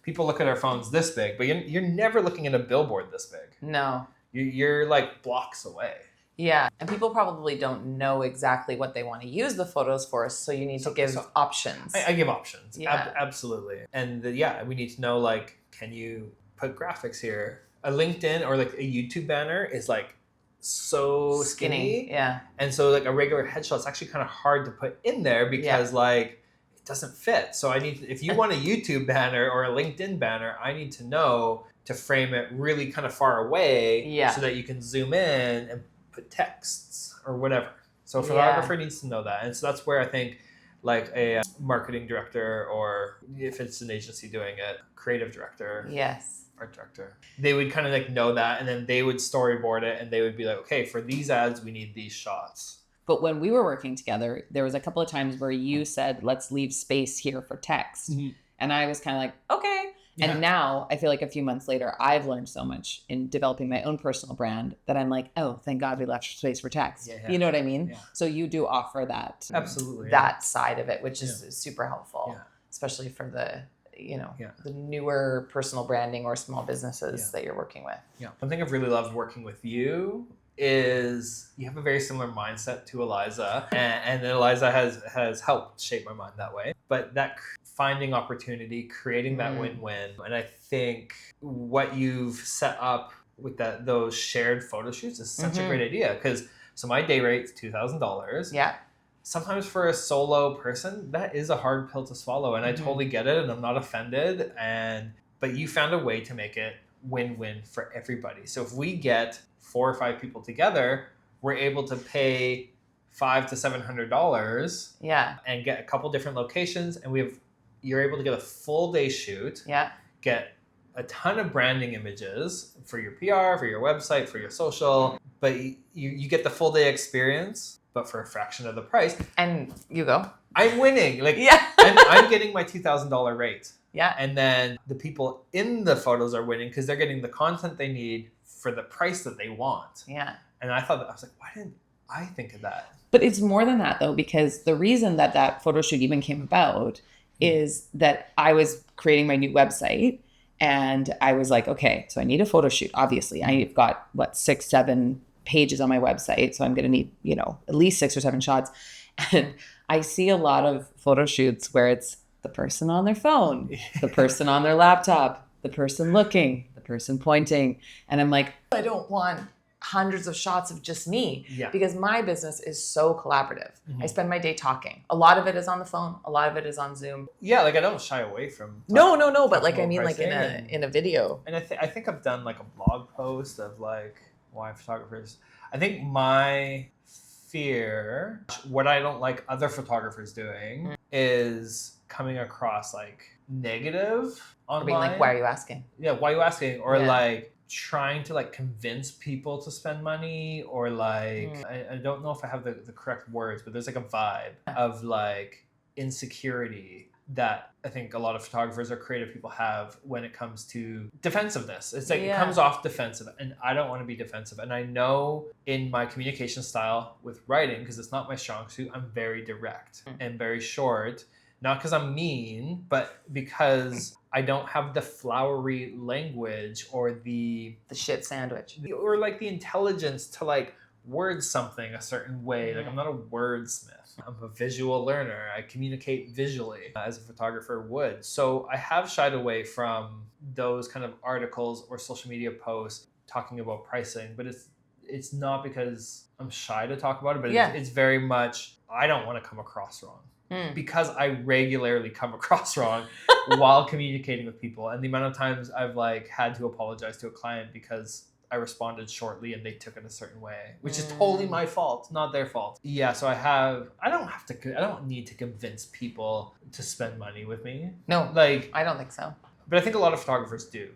Speaker 2: People look at our phones this big, but you're never looking at a billboard this big. No. You're like blocks away.
Speaker 3: Yeah. And people probably don't know exactly what they want to use the photos for, so you need to give options.
Speaker 2: I give options. Yeah. Absolutely. And we need to know, like, can you put graphics here? A LinkedIn or like a YouTube banner is like so skinny. Yeah. And so like a regular headshot is actually kind of hard to put in there because like it doesn't fit. So if you want a YouTube banner or a LinkedIn banner, I need to know to frame it really kind of far away so that you can zoom in and put texts or whatever. So a photographer needs to know that. And so that's where I think like a marketing director, or if it's an agency doing it, creative director. Yes. Art director. They would kind of like know that, and then they would storyboard it, and they would be like, okay, for these ads, we need these shots.
Speaker 1: But when we were working together, there was a couple of times where you said, let's leave space here for text. Mm-hmm. And I was kind of like, okay. Yeah. And now I feel like a few months later, I've learned so much in developing my own personal brand that I'm like, oh, thank God we left space for text. Yeah. You know what I mean? Yeah. So you do offer that.
Speaker 2: Absolutely.
Speaker 3: That side of it, which is super helpful, especially for the newer personal branding or small businesses that you're working with.
Speaker 2: Yeah. One thing I've really loved working with you is you have a very similar mindset to Eliza, and Eliza has helped shape my mind that way. But that finding opportunity, creating that win-win, and I think what you've set up with those shared photo shoots is such a great idea, because so my day rate's $2,000.
Speaker 3: Yeah.
Speaker 2: Sometimes for a solo person, that is a hard pill to swallow, and I totally get it, and I'm not offended. But you found a way to make it win-win for everybody. So if we get 4 or 5 people together, we're able to pay $500 to $700.
Speaker 3: Yeah.
Speaker 2: And get a couple different locations, and you're able to get a full day shoot.
Speaker 3: Yeah.
Speaker 2: Get a ton of branding images for your PR, for your website, for your social, but you get the full day experience, but for a fraction of the price.
Speaker 3: And you go.
Speaker 2: I'm winning. Like,
Speaker 3: yeah.
Speaker 2: I'm getting my $2,000 rate.
Speaker 3: Yeah.
Speaker 2: And then the people in the photos are winning because they're getting the content they need for the price that they want.
Speaker 3: Yeah.
Speaker 2: And I thought, I was like, why didn't I think of that?
Speaker 1: But it's more than that, though, because the reason that photo shoot even came about is that I was creating my new website, and I was like, okay, so I need a photo shoot. Obviously, I've got 6, 7 pages on my website, so I'm going to need, at least 6 or 7 shots. And I see a lot of photo shoots where it's the person on their phone, the person on their laptop, the person looking, the person pointing, and I'm like,
Speaker 3: I don't want hundreds of shots of just me,
Speaker 2: Yeah.
Speaker 3: because my business is so collaborative. I spend my day talking. A lot of it is on the phone. A lot of it is on Zoom.
Speaker 2: Yeah, like I don't shy away from
Speaker 3: No, but like I
Speaker 2: about
Speaker 3: mean, like
Speaker 2: pricing
Speaker 3: in a video.
Speaker 2: And I think I've done like a blog post of like why photographers. I think my fear, what I don't like other photographers doing, is coming across like negative online.
Speaker 3: Or being like, why are you asking?
Speaker 2: Yeah, why are you asking? Or
Speaker 3: Yeah.
Speaker 2: like trying to like convince people to spend money, or like I don't know if I have the correct words, but there's like a vibe of like insecurity that I think a lot of photographers or creative people have when it comes to defensiveness. It's like it comes off defensive, and I don't want to be defensive. And I know in my communication style with writing, because it's not my strong suit, I'm very direct and very short. Not because I'm mean, but because I don't have the flowery language or the
Speaker 3: shit sandwich.
Speaker 2: or like the intelligence to like word something a certain way. Like I'm not a wordsmith. I'm a visual learner. I communicate visually as a photographer would. So I have shied away from those kind of articles or social media posts talking about pricing, but it's not because I'm shy to talk about it, but it's very much, I don't want to come across wrong. Because I regularly come across wrong while communicating with people. And the amount of times I've like had to apologize to a client because I responded shortly and they took it a certain way, which is totally my fault, not their fault. Yeah, so I don't need to convince people to spend money with me.
Speaker 3: No,
Speaker 2: like
Speaker 3: I don't think so.
Speaker 2: But I think a lot of photographers do.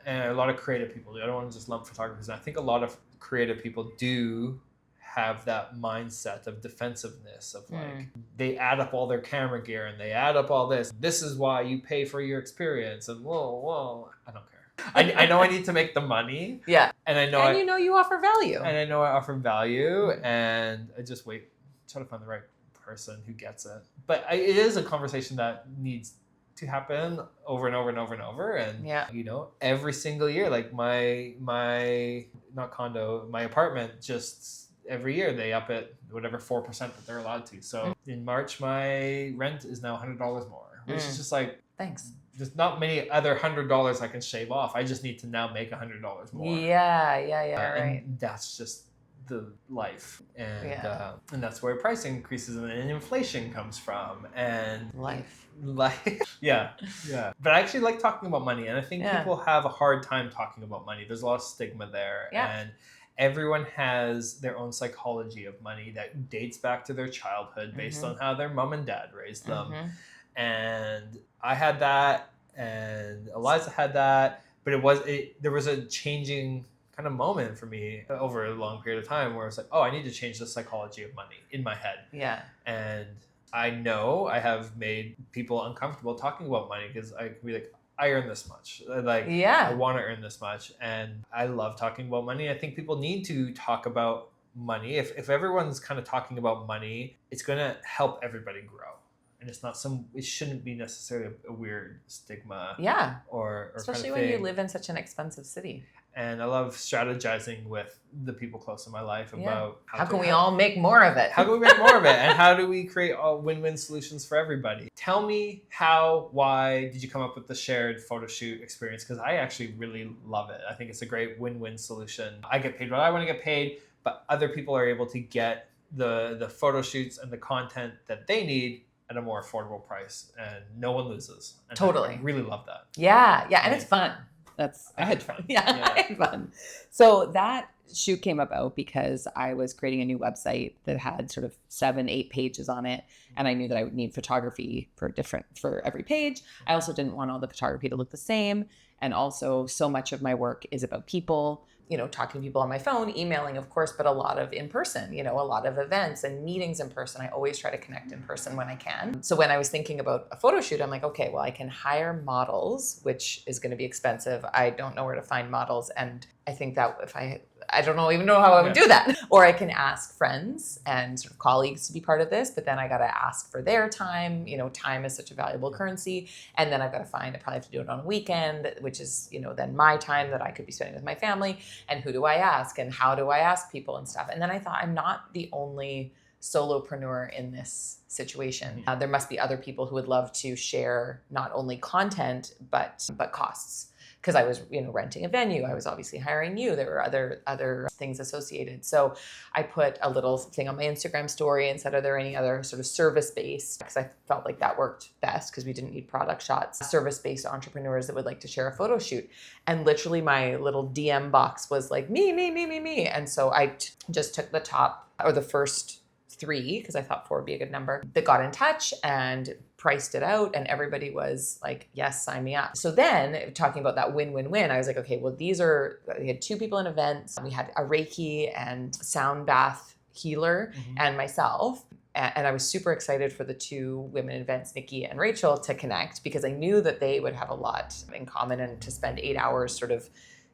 Speaker 2: And a lot of creative people do. I don't want to just lump photographers in. I think a lot of creative people do have that mindset of defensiveness of like they add up all their camera gear and they add up all this. This is why you pay for your experience, and whoa, I don't care. I know I need to make the money.
Speaker 3: Yeah.
Speaker 2: And I know
Speaker 3: you offer value.
Speaker 2: And I know I offer value, and I just try to find the right person who gets it. But it is a conversation that needs to happen over and over and over and over. And every single year, like my not condo, my apartment, just every year they up it whatever 4% that they're allowed to. So in March, my rent is now $100 more, which is just like,
Speaker 3: thanks.
Speaker 2: There's not many other $100 I can shave off. I just need to now make $100 more.
Speaker 3: Yeah, right.
Speaker 2: And that's just the life, and that's where price increases and inflation comes from, and
Speaker 3: life.
Speaker 2: Yeah. But I actually like talking about money, and I think people have a hard time talking about money. There's a lot of stigma there, and everyone has their own psychology of money that dates back to their childhood based on how their mom and dad raised them. And I had that, and Eliza had that, but there was a changing kind of moment for me over a long period of time where I was like, oh, I need to change the psychology of money in my head. Yeah. And I know I have made people uncomfortable talking about money, because I can be like, I earn this much. Like, I want to earn this much. And I love talking about money. I think people need to talk about money. If everyone's kind of talking about money, it's going to help everybody grow. and it shouldn't be necessarily a weird stigma.
Speaker 3: Yeah.
Speaker 2: Or
Speaker 3: especially
Speaker 2: kind of
Speaker 3: when
Speaker 2: thing.
Speaker 3: you live in such an expensive city.
Speaker 2: And I love strategizing with the people close in my life about
Speaker 3: how can we all make more of it?
Speaker 2: How can we make more of it? And how do we create all win-win solutions for everybody? Tell me why did you come up with the shared photo shoot experience? Because I actually really love it. I think it's a great win-win solution. I get paid what I want to get paid, but other people are able to get the photo shoots and the content that they need at a more affordable price, and no one loses. And
Speaker 3: totally.
Speaker 2: I really love that.
Speaker 3: Yeah, and it's fun.
Speaker 1: I had fun. Yeah, I had fun. So that shoot came about because I was creating a new website that had sort of 7-8 pages on it. And I knew that I would need photography for every page. I also didn't want all the photography to look the same. And also so much of my work is about people. Talking to people on my phone, emailing, of course, but a lot of in person, a lot of events and meetings in person. I always try to connect in person when I can. So when I was thinking about a photo shoot, I'm like, okay, well, I can hire models, which is going to be expensive. I don't know where to find models. And I think that if I don't even know how I would do that. Or I can ask friends and sort of colleagues to be part of this, but then I got to ask for their time. Time is such a valuable currency. And then I've got to I probably have to do it on a weekend, which is, then my time that I could be spending with my family. And who do I ask? And how do I ask people and stuff? And then I thought, I'm not the only solopreneur in this situation. There must be other people who would love to share not only content, but costs. Because I was, renting a venue. I was obviously hiring you. There were other things associated. So I put a little thing on my Instagram story and said, are there any other sort of service-based, because I felt like that worked best because we didn't need product shots, service-based entrepreneurs that would like to share a photo shoot. And literally my little DM box was like, me. And so I just took the top or the first 3, because I thought 4 would be a good number, that got in touch and priced it out, and everybody was like, yes, sign me up. So then talking about that win-win-win, I was like, okay, well, we had 2 people in events. We had a Reiki and sound bath healer and myself. And I was super excited for the 2 women in events, Nikki and Rachel, to connect, because I knew that they would have a lot in common, and to spend 8 hours sort of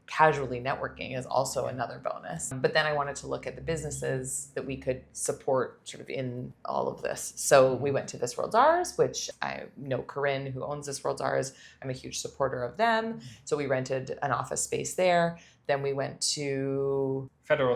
Speaker 1: casually networking is also another bonus. But then I wanted to look at the businesses that we could support sort of in all of this. So we went to This World's Ours, which I know Corinne, who owns This World's Ours. I'm a huge supporter of them. So we rented an office space there. Then we went to
Speaker 2: Federal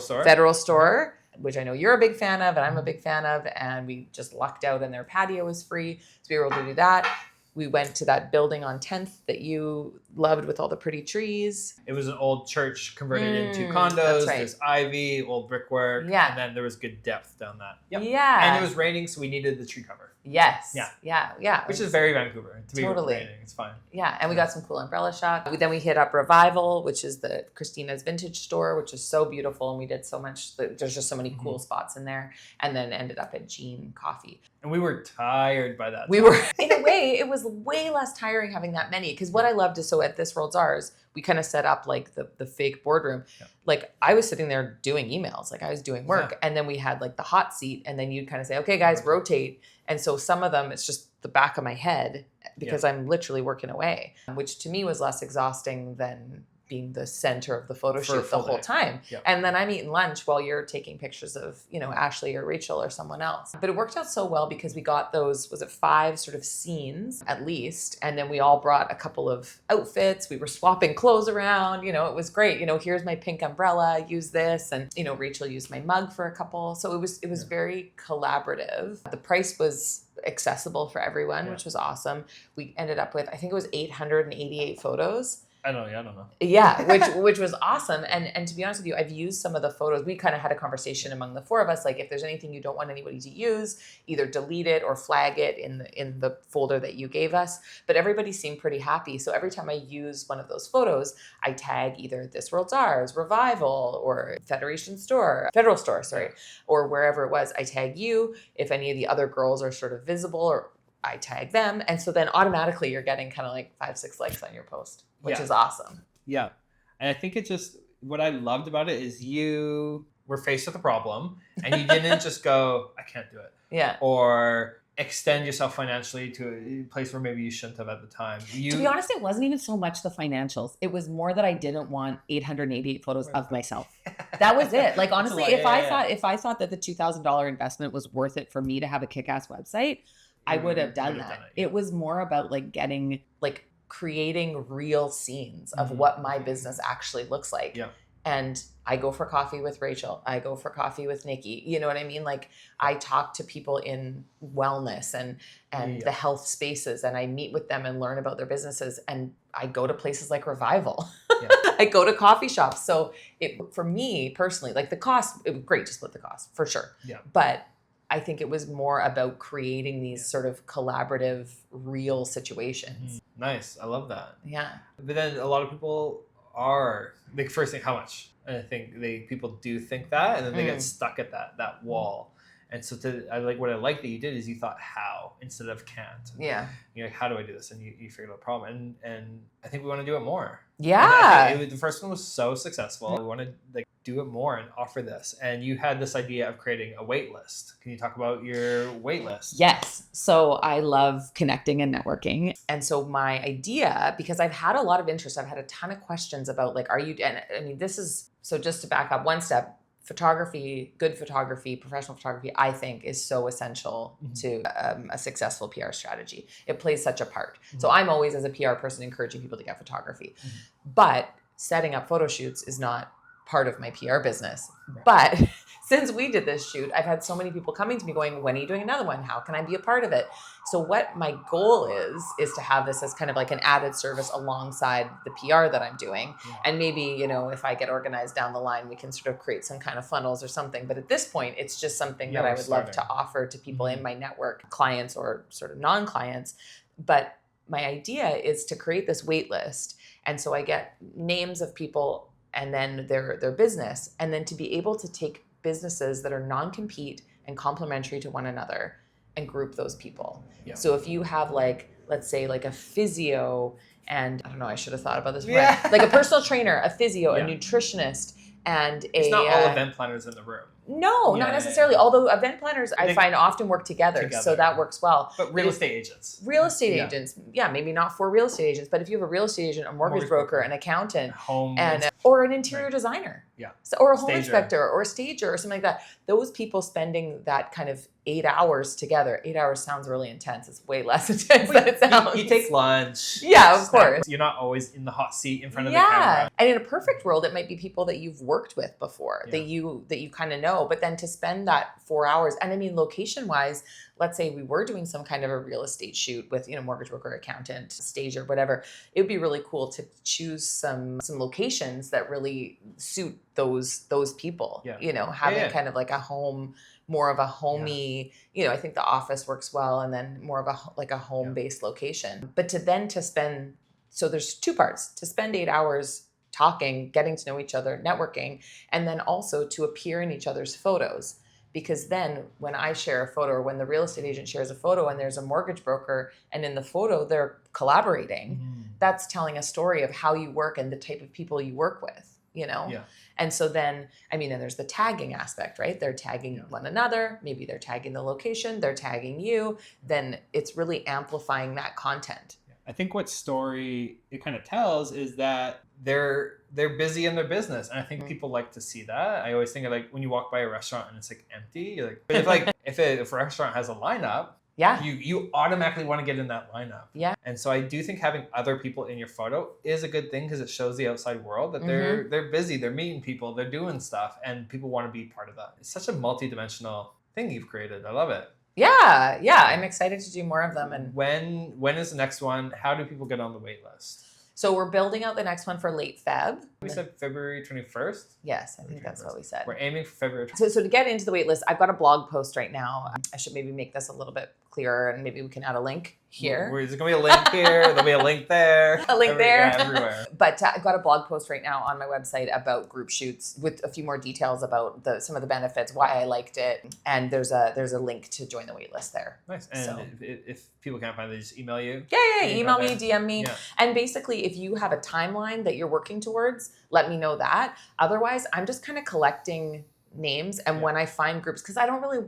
Speaker 2: Store,
Speaker 3: which I know you're a big fan of and I'm a big fan of. And we just lucked out and their patio was free. So we were able to do that. We went to that building on 10th that you loved with all the pretty trees.
Speaker 2: It was an old church converted into condos.
Speaker 3: Right.
Speaker 2: There's ivy, old brickwork.
Speaker 3: Yeah.
Speaker 2: And then there was good depth down that. Yep.
Speaker 3: Yeah.
Speaker 2: And it was raining, so we needed the tree cover.
Speaker 3: Yes.
Speaker 2: Yeah. Which is very Vancouver. To be raining. It's fine.
Speaker 3: Yeah. And we got some cool umbrella shots. Then we hit up Revival, which is the Christina's vintage store, which is so beautiful. And we did so much. There's just so many cool spots in there. And then ended up at Jean Coffee.
Speaker 2: And we were tired by that.
Speaker 3: We were, in a way, it was way less tiring having that many. Because what I loved is, so at This World's Ours, we kind of set up like the fake boardroom. Yeah. Like I was sitting there doing emails, like I was doing work. Yeah. And then we had like the hot seat, and then you'd kind of say, okay, guys, rotate. And so some of them, it's just the back of my head because I'm literally working away, which to me was less exhausting than being the center of the photo shoot the whole time. Yep. And then I'm eating lunch while you're taking pictures of, Ashley or Rachel or someone else. But it worked out so well because we got those, 5 sort of scenes at least. And then we all brought a couple of outfits. We were swapping clothes around, it was great. Here's my pink umbrella, use this. And, Rachel used my mug for a couple. So it was very collaborative. The price was accessible for everyone, which was awesome. We ended up with, I think it was 888 photos.
Speaker 2: I don't know.
Speaker 3: Yeah, which was awesome. And to be honest with you, I've used some of the photos. We kind of had a conversation among the 4 of us, like if there's anything you don't want anybody to use, either delete it or flag it in the folder that you gave us. But everybody seemed pretty happy. So every time I use one of those photos, I tag either This World's Ours, Revival, or Federal Store, or wherever it was. I tag you. If any of the other girls are sort of visible, or I tag them. And so then automatically you're getting kind of like 5-6 likes on your post, which is awesome.
Speaker 4: Yeah. And I think what I loved about it is you
Speaker 2: were faced with a problem and you didn't just go, I can't do it.
Speaker 3: Yeah.
Speaker 2: Or extend yourself financially to a place where maybe you shouldn't have at the time.
Speaker 1: To be honest, it wasn't even so much the financials. It was more that I didn't want 888 photos of myself. That was it. Like honestly, if I thought that the $2,000 investment was worth it for me to have a kick-ass website, I would have done that. It was more about like getting
Speaker 3: like creating real scenes of what my business actually looks like.
Speaker 2: Yeah.
Speaker 3: And I go for coffee with Rachel. I go for coffee with Nikki. You know what I mean? Like I talk to people in wellness and the health spaces, and I meet with them and learn about their businesses. And I go to places like Revival. Yeah. I go to coffee shops. So for me personally, like the cost, it was great to split the cost for sure.
Speaker 2: Yeah.
Speaker 3: But I think it was more about creating these sort of collaborative, real situations.
Speaker 2: Nice. I love that.
Speaker 3: Yeah.
Speaker 2: But then a lot of people are like, first thing, how much? And I think people do think that, and then they get stuck at that wall. And so what I like that you did is you thought how instead of can't.
Speaker 3: Yeah.
Speaker 2: You're like, how do I do this? And you figured out the problem. And I think we want to do it more.
Speaker 3: Yeah.
Speaker 2: The first one was so successful. We want to like do it more and offer this. And you had this idea of creating a wait list. Can you talk about your wait list?
Speaker 1: Yes. So I love connecting and networking.
Speaker 3: And so my idea, because I've had a lot of interest, I've had a ton of questions about like, and I mean, so just to back up one step, photography, good photography, professional photography, I think is so essential to a successful PR strategy. It plays such a part. So I'm always, as a PR person, encouraging people to get photography. But setting up photo shoots is not part of my PR business. Right. But since we did this shoot, I've had so many people coming to me going, when are you doing another one? How can I be a part of it? So what my goal is to have this as kind of like an added service alongside the PR that I'm doing. Yeah. And maybe, if I get organized down the line, we can sort of create some kind of funnels or something. But at this point, it's just something that I would love to offer to people in my network, clients or sort of non-clients. But my idea is to create this wait list. And so I get names of people and then their business, and then to be able to take businesses that are non-compete and complementary to one another and group those people. Yeah. So if you have like, let's say like a physio and I don't know, I should have thought about this. Yeah. Right. Like a personal trainer, a physio, a nutritionist, and
Speaker 2: it's not all event planners in the room.
Speaker 3: No, not necessarily. Although event planners, I find often work together, so that works well.
Speaker 2: But real estate agents.
Speaker 3: Real estate agents, maybe not for real estate agents, but if you have a real estate agent, a mortgage broker, an accountant, or an interior designer, or a home inspector, or a stager, or something like that. Those people spending that kind of 8 hours together. 8 hours sounds really intense. It's way less intense than it sounds.
Speaker 2: You take lunch.
Speaker 3: Yeah, of course.
Speaker 2: You're not always in the hot seat in front of the camera.
Speaker 3: And in a perfect world, it might be people that you've worked with before, that you kind of know. But then to spend that 4 hours, and I mean, location wise, let's say we were doing some kind of a real estate shoot with, mortgage broker, accountant, stager, whatever. It would be really cool to choose some locations that really suit those people. Having kind of like a home, more of a homey, I think the office works well, and then more of a home-based location. But to spend, so there's two parts: to spend 8 hours talking, getting to know each other, networking, and then also to appear in each other's photos. Because then when I share a photo, or when the real estate agent shares a photo and there's a mortgage broker, and in the photo they're collaborating, that's telling a story of how you work and the type of people you work with, Yeah. And so then, then there's the tagging aspect, right? They're tagging one another. Maybe they're tagging the location. They're tagging you. Then it's really amplifying that content.
Speaker 4: I think what story it kind of tells is that
Speaker 2: they're busy in their business, and I think people like to see that. I always think of like when you walk by a restaurant and it's like empty. You're like, but if a restaurant has a lineup, you automatically want to get in that lineup. Yeah. And so I do think having other people in your photo is a good thing, because it shows the outside world that they're busy, they're meeting people, they're doing stuff, and people want to be part of that. It's such a multi-dimensional thing you've created. I love it.
Speaker 3: Yeah. I'm excited to do more of them. And
Speaker 2: when is the next one? How do people get on the wait list?
Speaker 3: So we're building out the next one for late Feb.
Speaker 2: We said February 21st?
Speaker 3: Yes, I think that's what we said.
Speaker 2: We're aiming for February 21st.
Speaker 3: So to get into the wait list, I've got a blog post right now. I should maybe make this a little bit clearer, and maybe we can add a link here.
Speaker 2: There's going to be a link here. There'll be a link there.
Speaker 3: A link there.
Speaker 2: Yeah, everywhere.
Speaker 3: But I've got a blog post right now on my website about group shoots with a few more details about some of the benefits, why I liked it. And there's a link to join the wait list there.
Speaker 2: Nice. And if people can't find it, they just email you?
Speaker 3: Yeah. Email me, DM me. Yeah. And basically, if you have a timeline that you're working towards, let me know that. Otherwise, I'm just kind of collecting names, and when I find groups, because I don't really,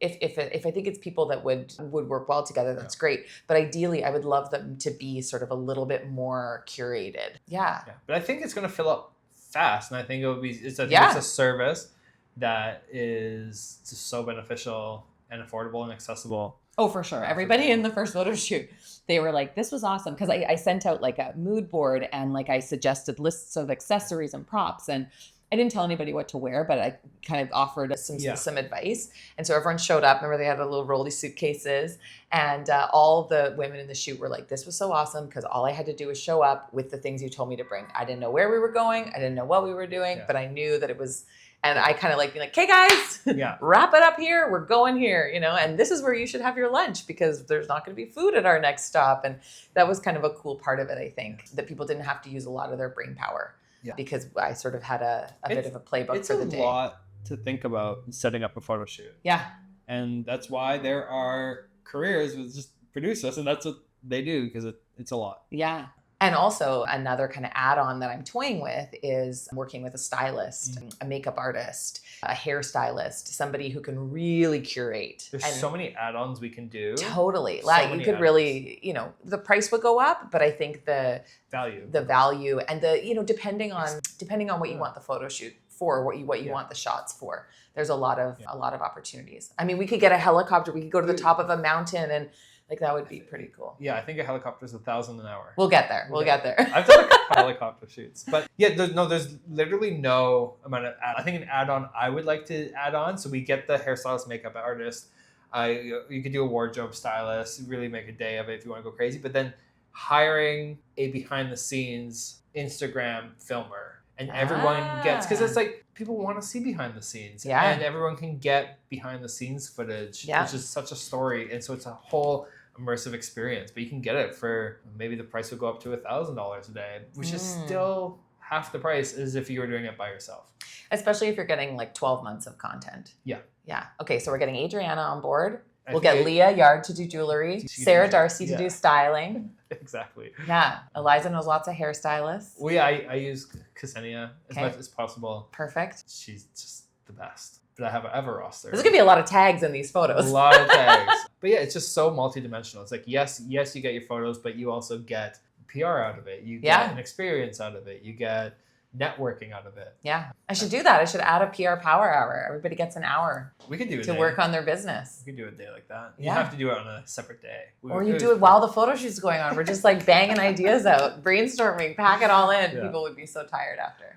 Speaker 3: if I think it's people that would work well together, that's great. But ideally, I would love them to be sort of a little bit more curated. Yeah.
Speaker 2: But I think it's going to fill up fast, and I think it's a service that is just so beneficial and affordable and accessible.
Speaker 1: Oh, for sure. Everybody in the first photo shoot, they were like, this was awesome. Because I sent out like a mood board and like I suggested lists of accessories and props. And I didn't tell anybody what to wear, but I kind of offered some advice. And so everyone showed up. Remember, they had a little rolly suitcases. And all the women in the shoot were like, this was so awesome because all I had to do was show up with the things you told me to bring. I didn't know where we were going. I didn't know what we were doing, but I knew that it was... And I kind of like being like, hey guys, wrap it up here. We're going here, you know, and this is where you should have your lunch because there's not going to be food at our next stop. And that was kind of a cool part of it, I think, that people didn't have to use a lot of their brain power because I sort of had a bit of a playbook for the day.
Speaker 4: It's a lot to think about setting up a photo shoot.
Speaker 1: Yeah.
Speaker 4: And that's why there are careers with just producers, and that's what they do because it's a lot.
Speaker 1: Yeah.
Speaker 3: And also another kind of add-on that I'm toying with is working with a stylist, a makeup artist, a hairstylist, somebody who can really curate.
Speaker 2: There's so many add-ons we can do.
Speaker 3: Totally. Like you could really, you know, the price would go up, but I think the value and the, you know, depending on what you want the photo shoot for, what you want the shots for. There's a lot of opportunities. I mean, we could get a helicopter, we could go to the top of a mountain and like that would be pretty cool.
Speaker 2: Yeah, I think a helicopter is $1,000 an hour.
Speaker 3: We'll get there. We'll get there.
Speaker 2: I've done a couple helicopter shoots, but yeah, there's literally no amount of. I think an add-on I would like to add on. So we get the hairstylist, makeup artist. You could do a wardrobe stylist. Really make a day of it if you want to go crazy. But then hiring a behind-the-scenes Instagram filmer, and everyone gets because it's like people want to see behind the scenes, and everyone can get behind the scenes footage, which is such a story, and so it's a whole immersive experience, but you can get it for maybe the price would go up to $1,000 a day, which is still half the price as if you were doing it by yourself.
Speaker 3: Especially if you're getting like 12 months of content.
Speaker 2: Yeah.
Speaker 3: Yeah. Okay, so we're getting Adriana on board. We'll get Leah Yard to do jewelry, Sarah Darcy to do styling.
Speaker 2: Exactly.
Speaker 3: Yeah. Eliza knows lots of hairstylists.
Speaker 2: Well, yeah, I use Ksenia as much as possible.
Speaker 3: Perfect.
Speaker 2: She's just the best. But I have a roster.
Speaker 3: There's going to be a lot of tags in these photos.
Speaker 2: A lot of tags. But yeah, it's just so multidimensional. It's like, yes, you get your photos, but you also get PR out of it. You get an experience out of it. You get networking out of it.
Speaker 3: Yeah. I should do that. I should add a PR power hour. Everybody gets an hour.
Speaker 2: We could do it
Speaker 3: to work on their business.
Speaker 2: We could do a day like that. You have to do it on a separate day.
Speaker 3: Or you do it while the photo shoot's going on. We're just like banging ideas out, brainstorming, pack it all in. People would be so tired after.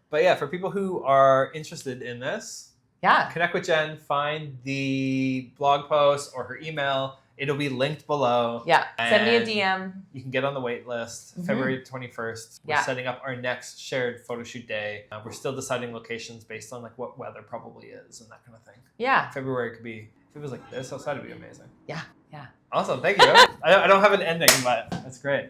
Speaker 2: But yeah, for people who are interested in this, connect with Jen, find the blog post or her email. It'll be linked below.
Speaker 3: Yeah, send me a DM.
Speaker 2: You can get on the wait list. February 21st. We're setting up our next shared photo shoot day. We're still deciding locations based on like what weather probably is and that kind of thing.
Speaker 3: Yeah.
Speaker 2: February could be, if it was like this outside, it'd be amazing.
Speaker 3: Yeah, yeah.
Speaker 2: Awesome, thank you. I don't have an ending, but that's great.